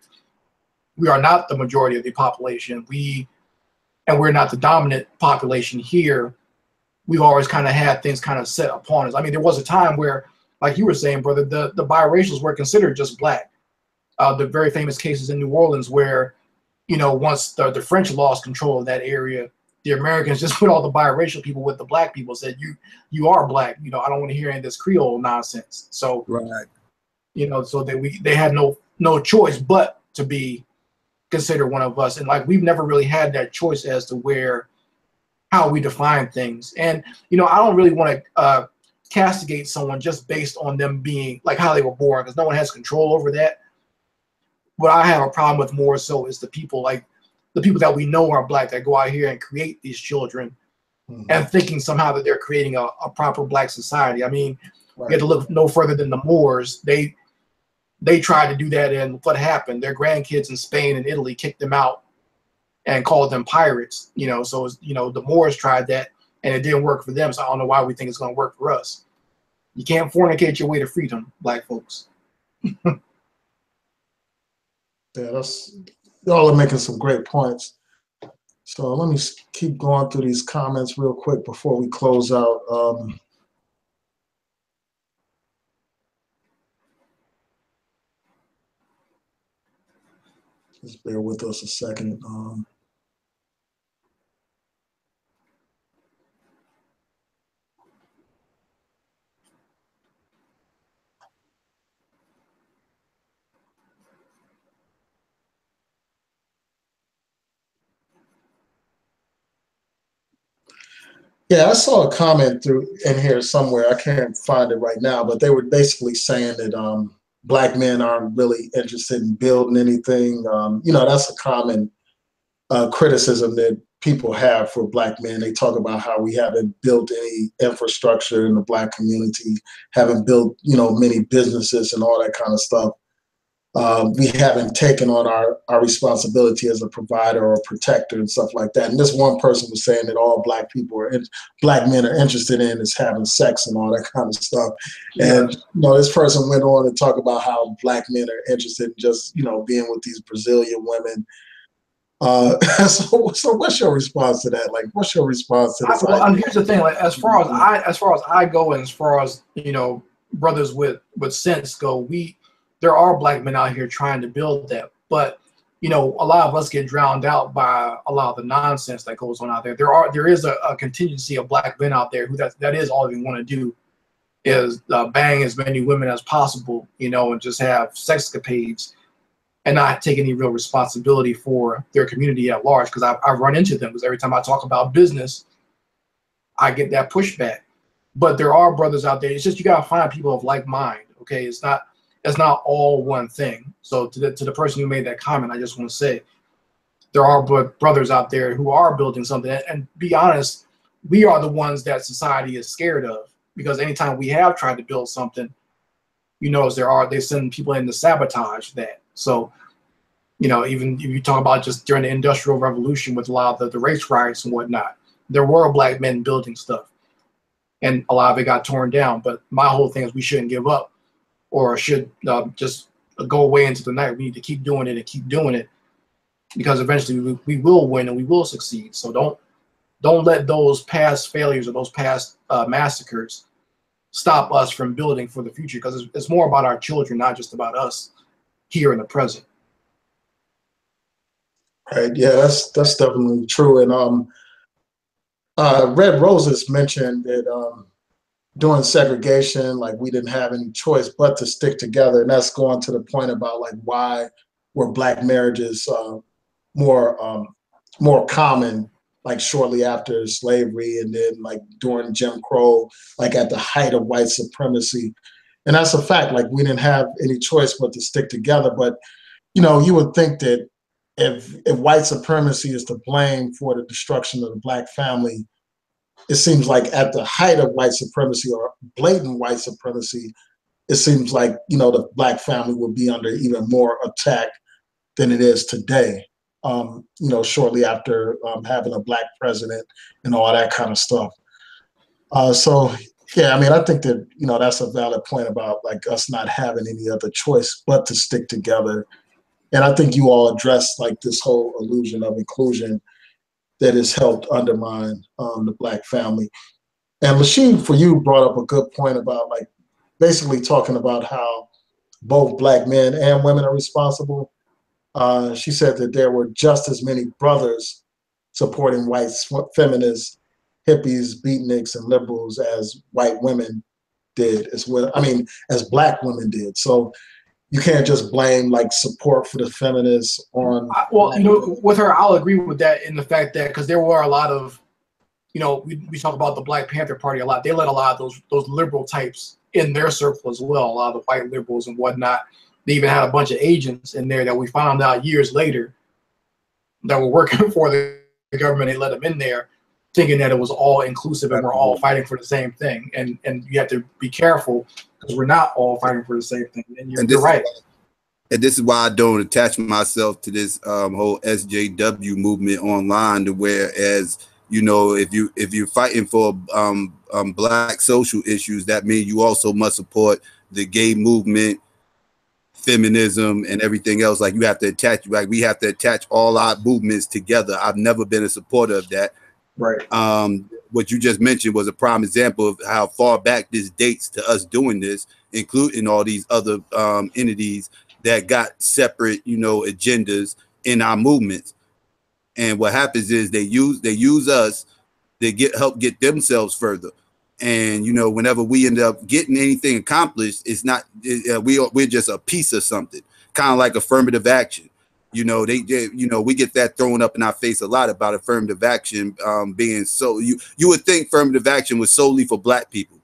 we are not the majority of the population. and we're not the dominant population here, we've always kind of had things kind of set upon us. I mean, there was a time where, like you were saying, brother, the biracials were considered just black. The very famous cases in New Orleans where, you know, once the French lost control of that area, the Americans just put all the biracial people with the black people, said, you are black. You know, I don't want to hear any of this Creole nonsense. So, Right. you know, so they had no choice but to be considered one of us. And like, we've never really had that choice as to how we define things. And, you know, I don't really want to castigate someone just based on them being like how they were born, because no one has control over that. What I have a problem with more so is the people that we know are black that go out here and create these children and thinking somehow that they're creating a proper black society. I mean, you have to look no further than the Moors. They tried to do that, and what happened? Their grandkids in Spain and Italy kicked them out and called them pirates. You know, so you know, the Moors tried that and it didn't work for them. So I don't know why we think it's going to work for us. You can't fornicate your way to freedom, black folks. Yeah, y'all are making some great points. So let me keep going through these comments real quick before we close out. Just bear with us a second. Yeah, I saw a comment in here somewhere. I can't find it right now, but they were basically saying that black men aren't really interested in building anything. You know, that's a common criticism that people have for black men. They talk about how we haven't built any infrastructure in the black community, haven't built, you know, many businesses and all that kind of stuff. We haven't taken on our responsibility as a provider or a protector and stuff like that. And this one person was saying that all black men are interested in is having sex and all that kind of stuff. Yeah. And, you know, this person went on to talk about how black men are interested in just, you know, being with these Brazilian women. So what's your response to that? Like, what's your response to this? Well, here's the thing. Like, as far as I go, and as far as, you know, brothers with sense go, there are black men out here trying to build that, but you know, a lot of us get drowned out by a lot of the nonsense that goes on out there. There is a contingency of black men out there who that is all they want to do is bang as many women as possible, you know, and just have sexcapades and not take any real responsibility for their community at large. Because I've run into them, because every time I talk about business, I get that pushback. But there are brothers out there. It's just you gotta find people of like mind. Okay, it's not all one thing. So to the person who made that comment, I just want to say there are brothers out there who are building something. And be honest, we are the ones that society is scared of, because anytime we have tried to build something, you know, they send people in to sabotage that. So, you know, even if you talk about just during the Industrial Revolution with a lot of the race riots and whatnot, there were black men building stuff, and a lot of it got torn down. But my whole thing is we shouldn't give up, or should just go away into the night. We need to keep doing it and keep doing it, because eventually we will win and we will succeed. So don't let those past failures or those past massacres stop us from building for the future, because it's more about our children, not just about us here in the present. Right. Yeah, that's definitely true. And Red Roses mentioned that during segregation, like, we didn't have any choice but to stick together. And that's going to the point about like why were black marriages more common, like shortly after slavery, and then like during Jim Crow, like at the height of white supremacy. And that's a fact. Like, we didn't have any choice but to stick together. But, you know, you would think that if white supremacy is to blame for the destruction of the black family, it seems like at the height of white supremacy or blatant white supremacy, it seems like, you know, the black family would be under even more attack than it is today. You know, shortly after having a black president and all that kind of stuff. So, yeah, I mean, I think that, you know, that's a valid point about like us not having any other choice but to stick together. And I think you all addressed like this whole illusion of inclusion that has helped undermine the Black family. And Lasheen, for you, brought up a good point about like basically talking about how both Black men and women are responsible. She said that there were just as many brothers supporting white feminists, hippies, beatniks, and liberals as white women did as well. I mean, as Black women did. So you can't just blame like support for the feminists on. Well, you know, with her, I'll agree with that in the fact that because there were a lot of, you know, we talk about the Black Panther Party a lot. They let a lot of those liberal types in their circle as well. A lot of the white liberals and whatnot. They even had a bunch of agents in there that we found out years later that were working for the government. They let them in there, thinking that it was all inclusive and we're all fighting for the same thing. And you have to be careful because we're not all fighting for the same thing. And you're right. And this is why I don't attach myself to this whole SJW movement online, to whereas, you know, if you're fighting for Black social issues, that means you also must support the gay movement, feminism, and everything else. Like you have to attach, like we have to attach all our movements together. I've never been a supporter of that. Right. What you just mentioned was a prime example of how far back this dates to us doing this, including all these other entities that got separate, you know, agendas in our movements. And what happens is they use us to help get themselves further. And you know, whenever we end up getting anything accomplished, it's not we're just a piece of something, kind of like affirmative action. You know, you know, we get that thrown up in our face a lot about affirmative action being so. You would think affirmative action was solely for Black people,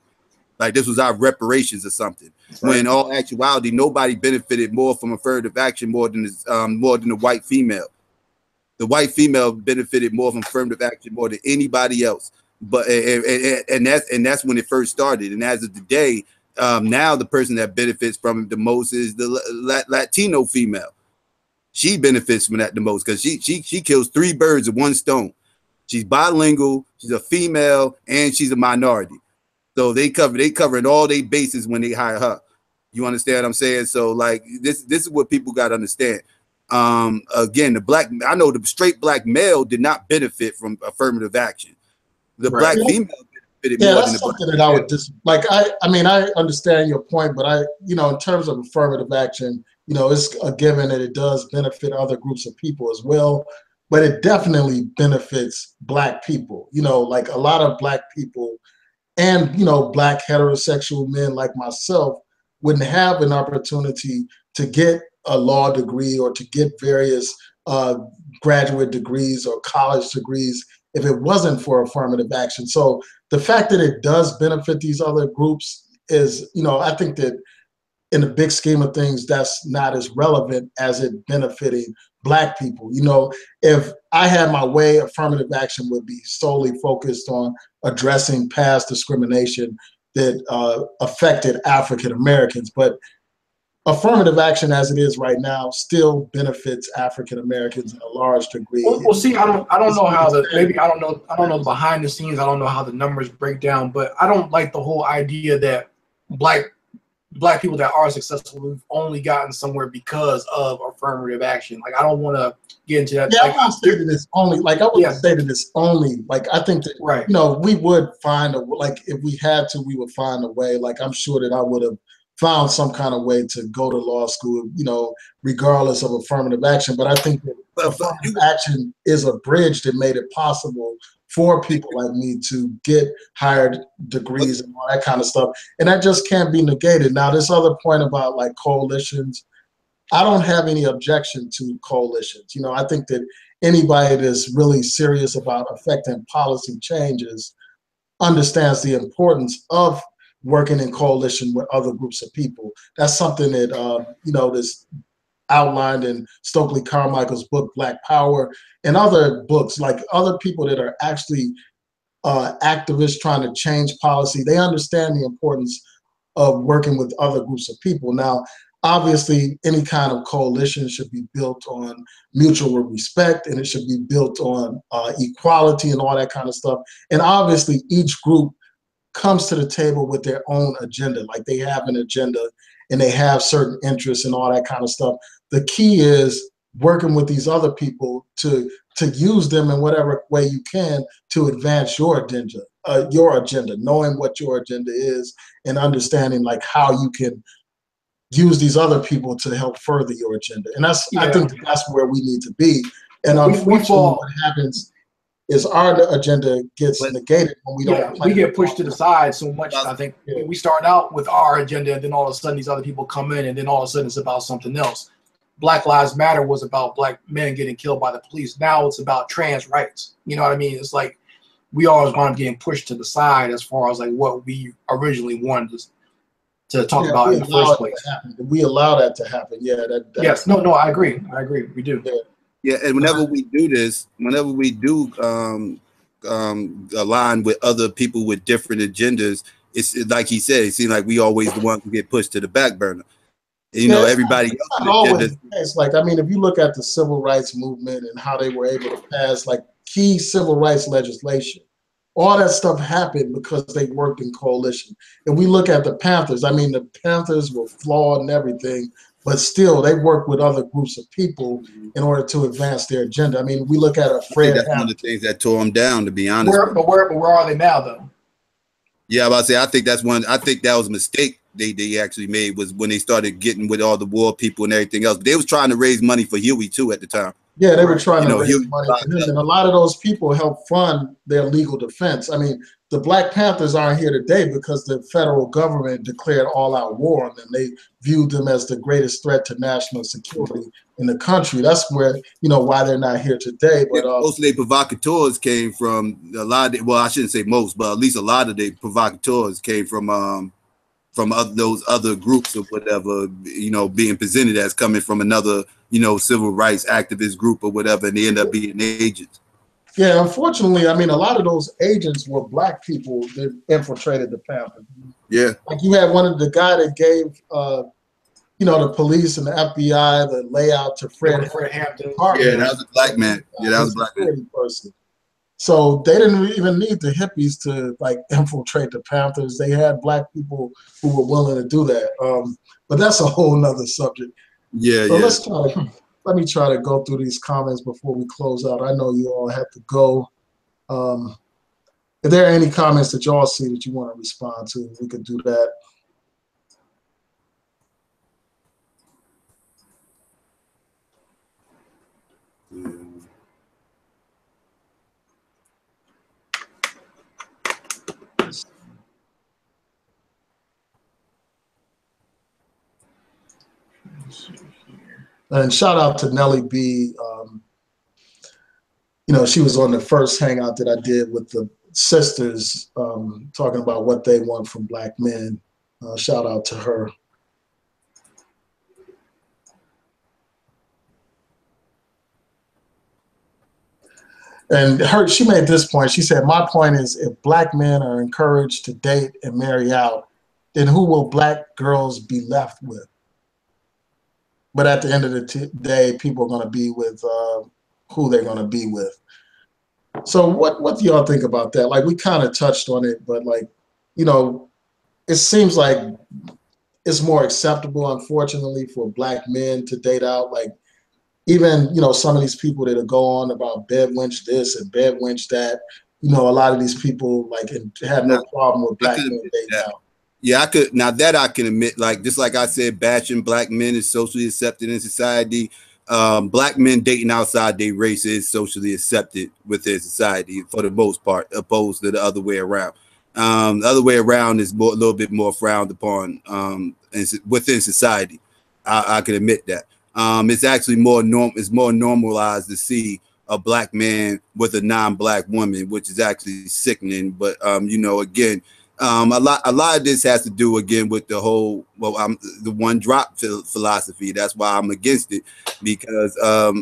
like this was our reparations or something. Right. When in all actuality, nobody benefited more from affirmative action more than the white female. The white female benefited more from affirmative action more than anybody else. But and that's when it first started. And as of today, now the person that benefits from it the most is the Latino female. She benefits from that the most because she kills 3 birds with 1 stone. She's bilingual, she's a female, and she's a minority. So they covering all their bases when they hire her. You understand what I'm saying? So like this is what people got to understand. Again, I know the straight Black male did not benefit from affirmative action. The Black female benefited more than the Black something that I would just like. I mean, I understand your point, but you know, in terms of affirmative action, you know, it's a given that it does benefit other groups of people as well, but it definitely benefits Black people. You know, like a lot of Black people and, you know, Black heterosexual men like myself wouldn't have an opportunity to get a law degree or to get various graduate degrees or college degrees if it wasn't for affirmative action. So the fact that it does benefit these other groups is, you know, I think that in the big scheme of things, that's not as relevant as it benefiting Black people. You know, if I had my way, affirmative action would be solely focused on addressing past discrimination that affected African Americans. But affirmative action as it is right now still benefits African Americans in a large degree. Well, see, I don't know how I don't know the behind the scenes. I don't know how the numbers break down, but I don't like the whole idea that black people that are successful, we've only gotten somewhere because of affirmative action. Like, I don't want to get into that. Yeah, like, I won't say that it's only, like, I wouldn't say that it's only, like, I think that, right, you know, we would find a, like, if we had to, we would find a way. Like, I'm sure that I would have found some kind of way to go to law school, you know, regardless of affirmative action. But I think that affirmative action is a bridge that made it possible for people like me to get higher degrees and all that kind of stuff. And that just can't be negated. Now, this other point about like coalitions, I don't have any objection to coalitions. You know, I think that anybody that's really serious about affecting policy changes understands the importance of working in coalition with other groups of people. That's something that, you know, that's outlined in Stokely Carmichael's book, Black Power, and other books, like other people that are actually activists trying to change policy. They understand the importance of working with other groups of people. Now, obviously, any kind of coalition should be built on mutual respect, and it should be built on equality and all that kind of stuff. And obviously, each group comes to the table with their own agenda. Like, they have an agenda and they have certain interests and all that kind of stuff. The key is working with these other people to use them in whatever way you can to advance your agenda, knowing what your agenda is and understanding like how you can use these other people to help further your agenda. And that's, I think that's where we need to be. And unfortunately, what happens is our agenda gets negated when we don't. We get pushed to the side so much. I think we start out with our agenda, and then all of a sudden these other people come in, and then all of a sudden it's about something else. Black Lives Matter was about black men getting killed by the police. Now it's about trans rights. You know what I mean? It's like we always wind up getting pushed to the side as far as like what we originally wanted to talk about in the first place. We allow that to happen. Yeah. Yes. No, I agree. We do. Yeah. And whenever we do this, whenever we do align with other people with different agendas, it's like he said, it seems like we always the ones who get pushed to the back burner. You know, everybody else. Not always. It's like, I mean, if you look at the civil rights movement and how they were able to pass like key civil rights legislation, all that stuff happened because they worked in coalition. And we look at the Panthers. I mean, the Panthers were flawed and everything, but still they worked with other groups of people in order to advance their agenda. I mean, we look at a Fred. That's one of the things that tore them down, to be honest. But where are they now, though? Yeah, I was about to say, I think that's one. I think that was a mistake they actually made, was when they started getting with all the war people and everything else. But they was trying to raise money for Huey too at the time. Yeah, they were trying to raise money for him, and a lot of those people helped fund their legal defense. I mean, the Black Panthers aren't here today because the federal government declared all-out war on them. They viewed them as the greatest threat to national security in the country. That's where, you know, why they're not here today. But most of the provocateurs came from a lot of, well, I shouldn't say most, but at least a lot of the provocateurs came from those other groups or whatever, you know, being presented as coming from another, you know, civil rights activist group or whatever, and they end up being agents. Yeah, unfortunately, I mean, a lot of those agents were black people that infiltrated the Panthers. Yeah. Like you had one of the guy that gave, you know, the police and the FBI the layout to Fred Hampton. Yeah, that was a black man. Yeah, that was a black man. Person. So they didn't even need the hippies to like infiltrate the Panthers. They had black people who were willing to do that. But that's a whole nother subject. Yeah, so let me try to go through these comments before we close out. I know you all have to go. If there are any comments that y'all see that you want to respond to, we could do that. And shout out to Nellie B. You know, she was on the first hangout that I did with the sisters, talking about what they want from black men. Shout out to her. And she made this point. She said, my point is, if black men are encouraged to date and marry out, then who will black girls be left with? But at the end of the day, people are going to be with who they're going to be with. So what do y'all think about that? Like, we kind of touched on it, but like, you know, it seems like it's more acceptable, unfortunately, for black men to date out. Like, even, you know, some of these people that go on about bed wench this and bed wench that, you know, a lot of these people like have no problem with black men dating out. Yeah, I could. Now that I can admit, like, just like I said, bashing black men is socially accepted in society. Black men dating outside their race is socially accepted within society for the most part, opposed to the other way around. The other way around is a little bit more frowned upon within society. I can admit that. It's actually more normalized to see a black man with a non-black woman, which is actually sickening. But you know, again, a lot of this has to do again with the whole the one drop philosophy. That's why I'm against it, because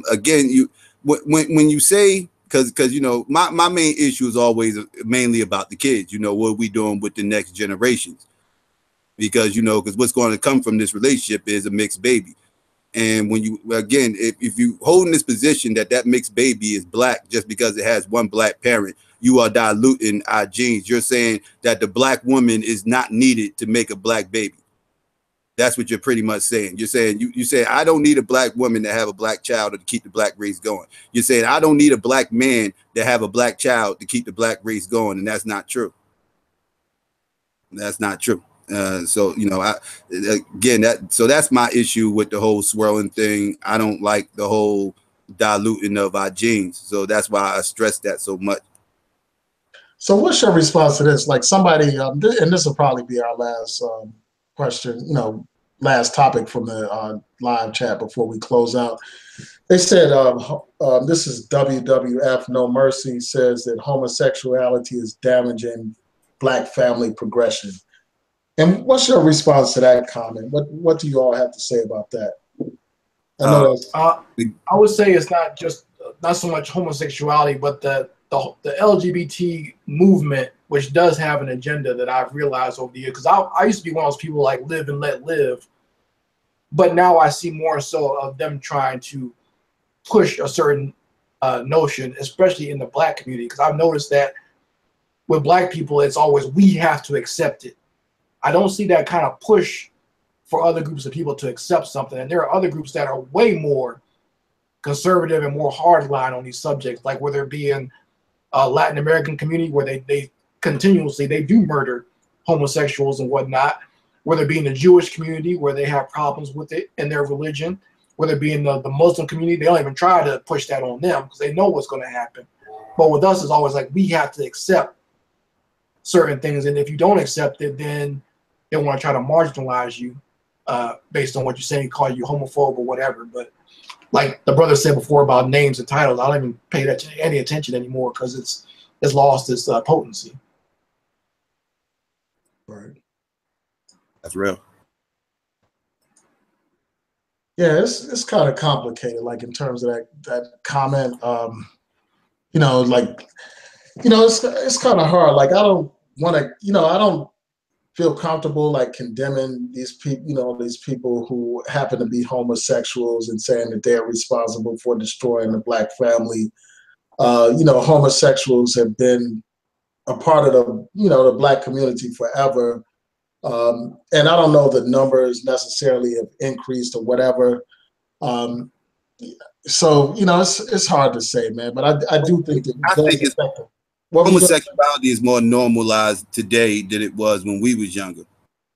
again, when you say, because you know, my main issue is always mainly about the kids. You know, what are we doing with the next generations? Because you know, because what's going to come from this relationship is a mixed baby. And when you, again, if you hold in this position that mixed baby is black just because it has one black parent, you are diluting our genes. You're saying that the black woman is not needed to make a black baby. That's what you're pretty much saying. You're saying you say I don't need a black woman to have a black child to keep the black race going. You're saying I don't need a black man to have a black child to keep the black race going, and that's not true. That's not true. So you know, that's my issue with the whole swirling thing. I don't like the whole diluting of our genes. So that's why I stress that so much. So what's your response to this? Like somebody, and this will probably be our last question, you know, last topic from the live chat before we close out. They said, this is WWF No Mercy, says that homosexuality is damaging black family progression. And what's your response to that comment? What do you all have to say about that? I know that's I would say it's not so much homosexuality, but the LGBT movement, which does have an agenda that I've realized over the years. Because I used to be one of those people like live and let live, but now I see more so of them trying to push a certain notion, especially in the black community. Because I've noticed that with black people, it's always we have to accept it. I don't see that kind of push for other groups of people to accept something. And there are other groups that are way more conservative and more hardline on these subjects, like whether it be in Latin American community where they continuously do murder homosexuals and whatnot, whether it be in the Jewish community where they have problems with it in their religion, whether it be in the Muslim community, they don't even try to push that on them because they know what's going to happen. But with us, it's always like we have to accept certain things, and if you don't accept it, then they want to try to marginalize you based on what you're saying, call you homophobe or whatever. But like the brother said before about names and titles, I don't even pay that any attention anymore because it's lost its potency. right. That's real. Yeah, it's kind of complicated, like in terms of that comment. You know, like, you know, it's kind of hard. Like I don't want to, you know, I don't feel comfortable like condemning these people, you know, these people who happen to be homosexuals and saying that they're responsible for destroying the black family. You know, homosexuals have been a part of the, you know, the black community forever. And I don't know the numbers necessarily have increased or whatever. So, you know, it's hard to say, man, but I do think that I think it's homosexuality is more normalized today than it was when we was younger.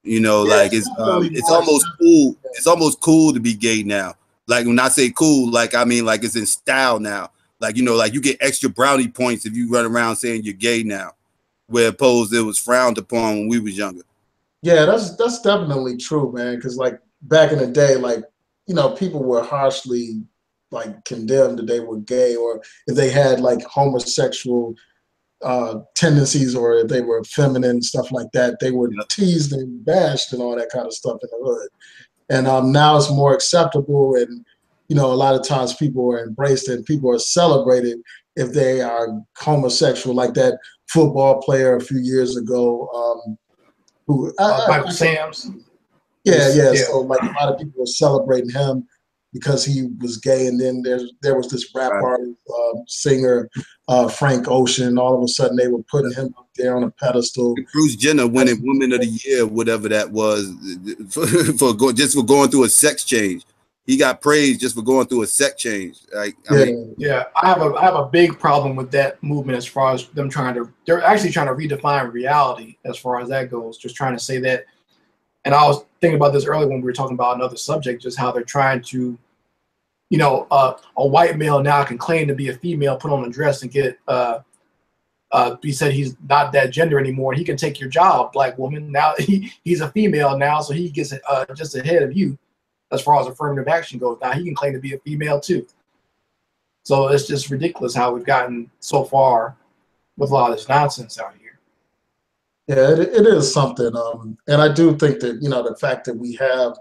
You know, yeah, like it's almost cool. It's almost cool to be gay now. Like when I say cool, like I mean like it's in style now. Like, you know, like you get extra brownie points if you run around saying you're gay now, where opposed it was frowned upon when we was younger. Yeah, that's definitely true, man. Because like back in the day, like, you know, people were harshly like condemned that they were gay, or if they had like homosexual tendencies, or if they were feminine and stuff like that, they were teased and bashed and all that kind of stuff in the hood. And now it's more acceptable, and you know, a lot of times people are embraced and people are celebrated if they are homosexual. Like that football player a few years ago, who Michael Sam's. Yeah. So like a lot of people were celebrating him because he was gay, and then there was this rap artist, singer, Frank Ocean. All of a sudden, they were putting him up there on a pedestal. Bruce Jenner winning Woman of the Year, whatever that was, for going through a sex change. He got praised just for going through a sex change. Like, I have a big problem with that movement as far as them they're actually trying to redefine reality as far as that goes. Just trying to say that. And I was thinking about this earlier when we were talking about another subject, just how they're trying to, you know, a white male now can claim to be a female, put on a dress and get, he said he's not that gender anymore. He can take your job, black woman. Now he's a female now, so he gets just ahead of you as far as affirmative action goes. Now he can claim to be a female too. So it's just ridiculous how we've gotten so far with a lot of this nonsense out here. Yeah, it is something. And I do think that, you know, the fact that we have,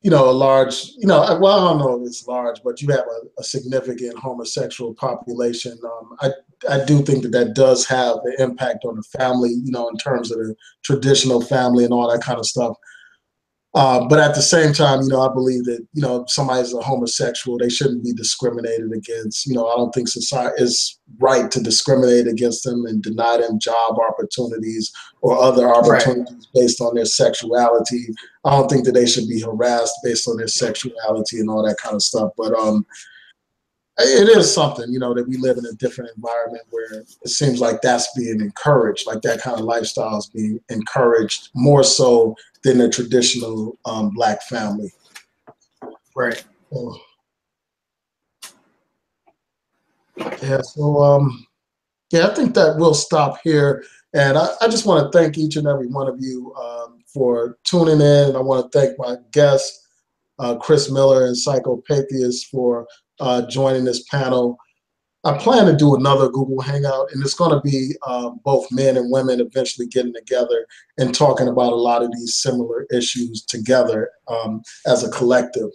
you know, a large, you know, well, I don't know if it's large, but you have a significant homosexual population. I do think that does have an impact on the family, you know, in terms of the traditional family and all that kind of stuff. But at the same time, I believe that, somebody's a homosexual, they shouldn't be discriminated against. I don't think society is right to discriminate against them and deny them job opportunities or other opportunities based on their sexuality. I don't think that they should be harassed based on their sexuality and all that kind of stuff. But it is something, that we live in a different environment where it seems like that's being encouraged, like that kind of lifestyle is being encouraged more so than the traditional Black family. Right. So, yeah, so I think that we'll stop here. And I just want to thank each and every one of you for tuning in. I want to thank my guests, Chris Miller and SYKOPATHeist, for joining this panel. I plan to do another Google Hangout, and it's going to be both men and women eventually getting together and talking about a lot of these similar issues together as a collective.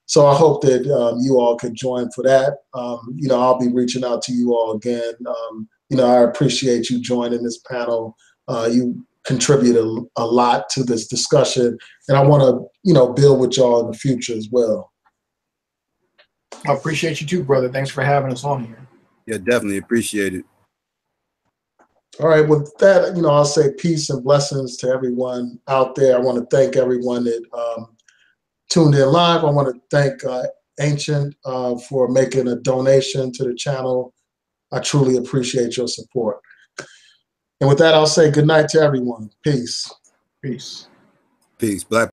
So I hope that you all could join for that. I'll be reaching out to you all again. I appreciate you joining this panel. You contribute a lot to this discussion, and I want to, build with y'all in the future as well. I appreciate you too, brother. Thanks for having us on here. Yeah, definitely appreciate it. All right, with that, I'll say peace and blessings to everyone out there. I want to thank everyone that tuned in live. I want to thank Ancient for making a donation to the channel. I truly appreciate your support. And with that, I'll say good night to everyone. Peace. Peace. Peace. Black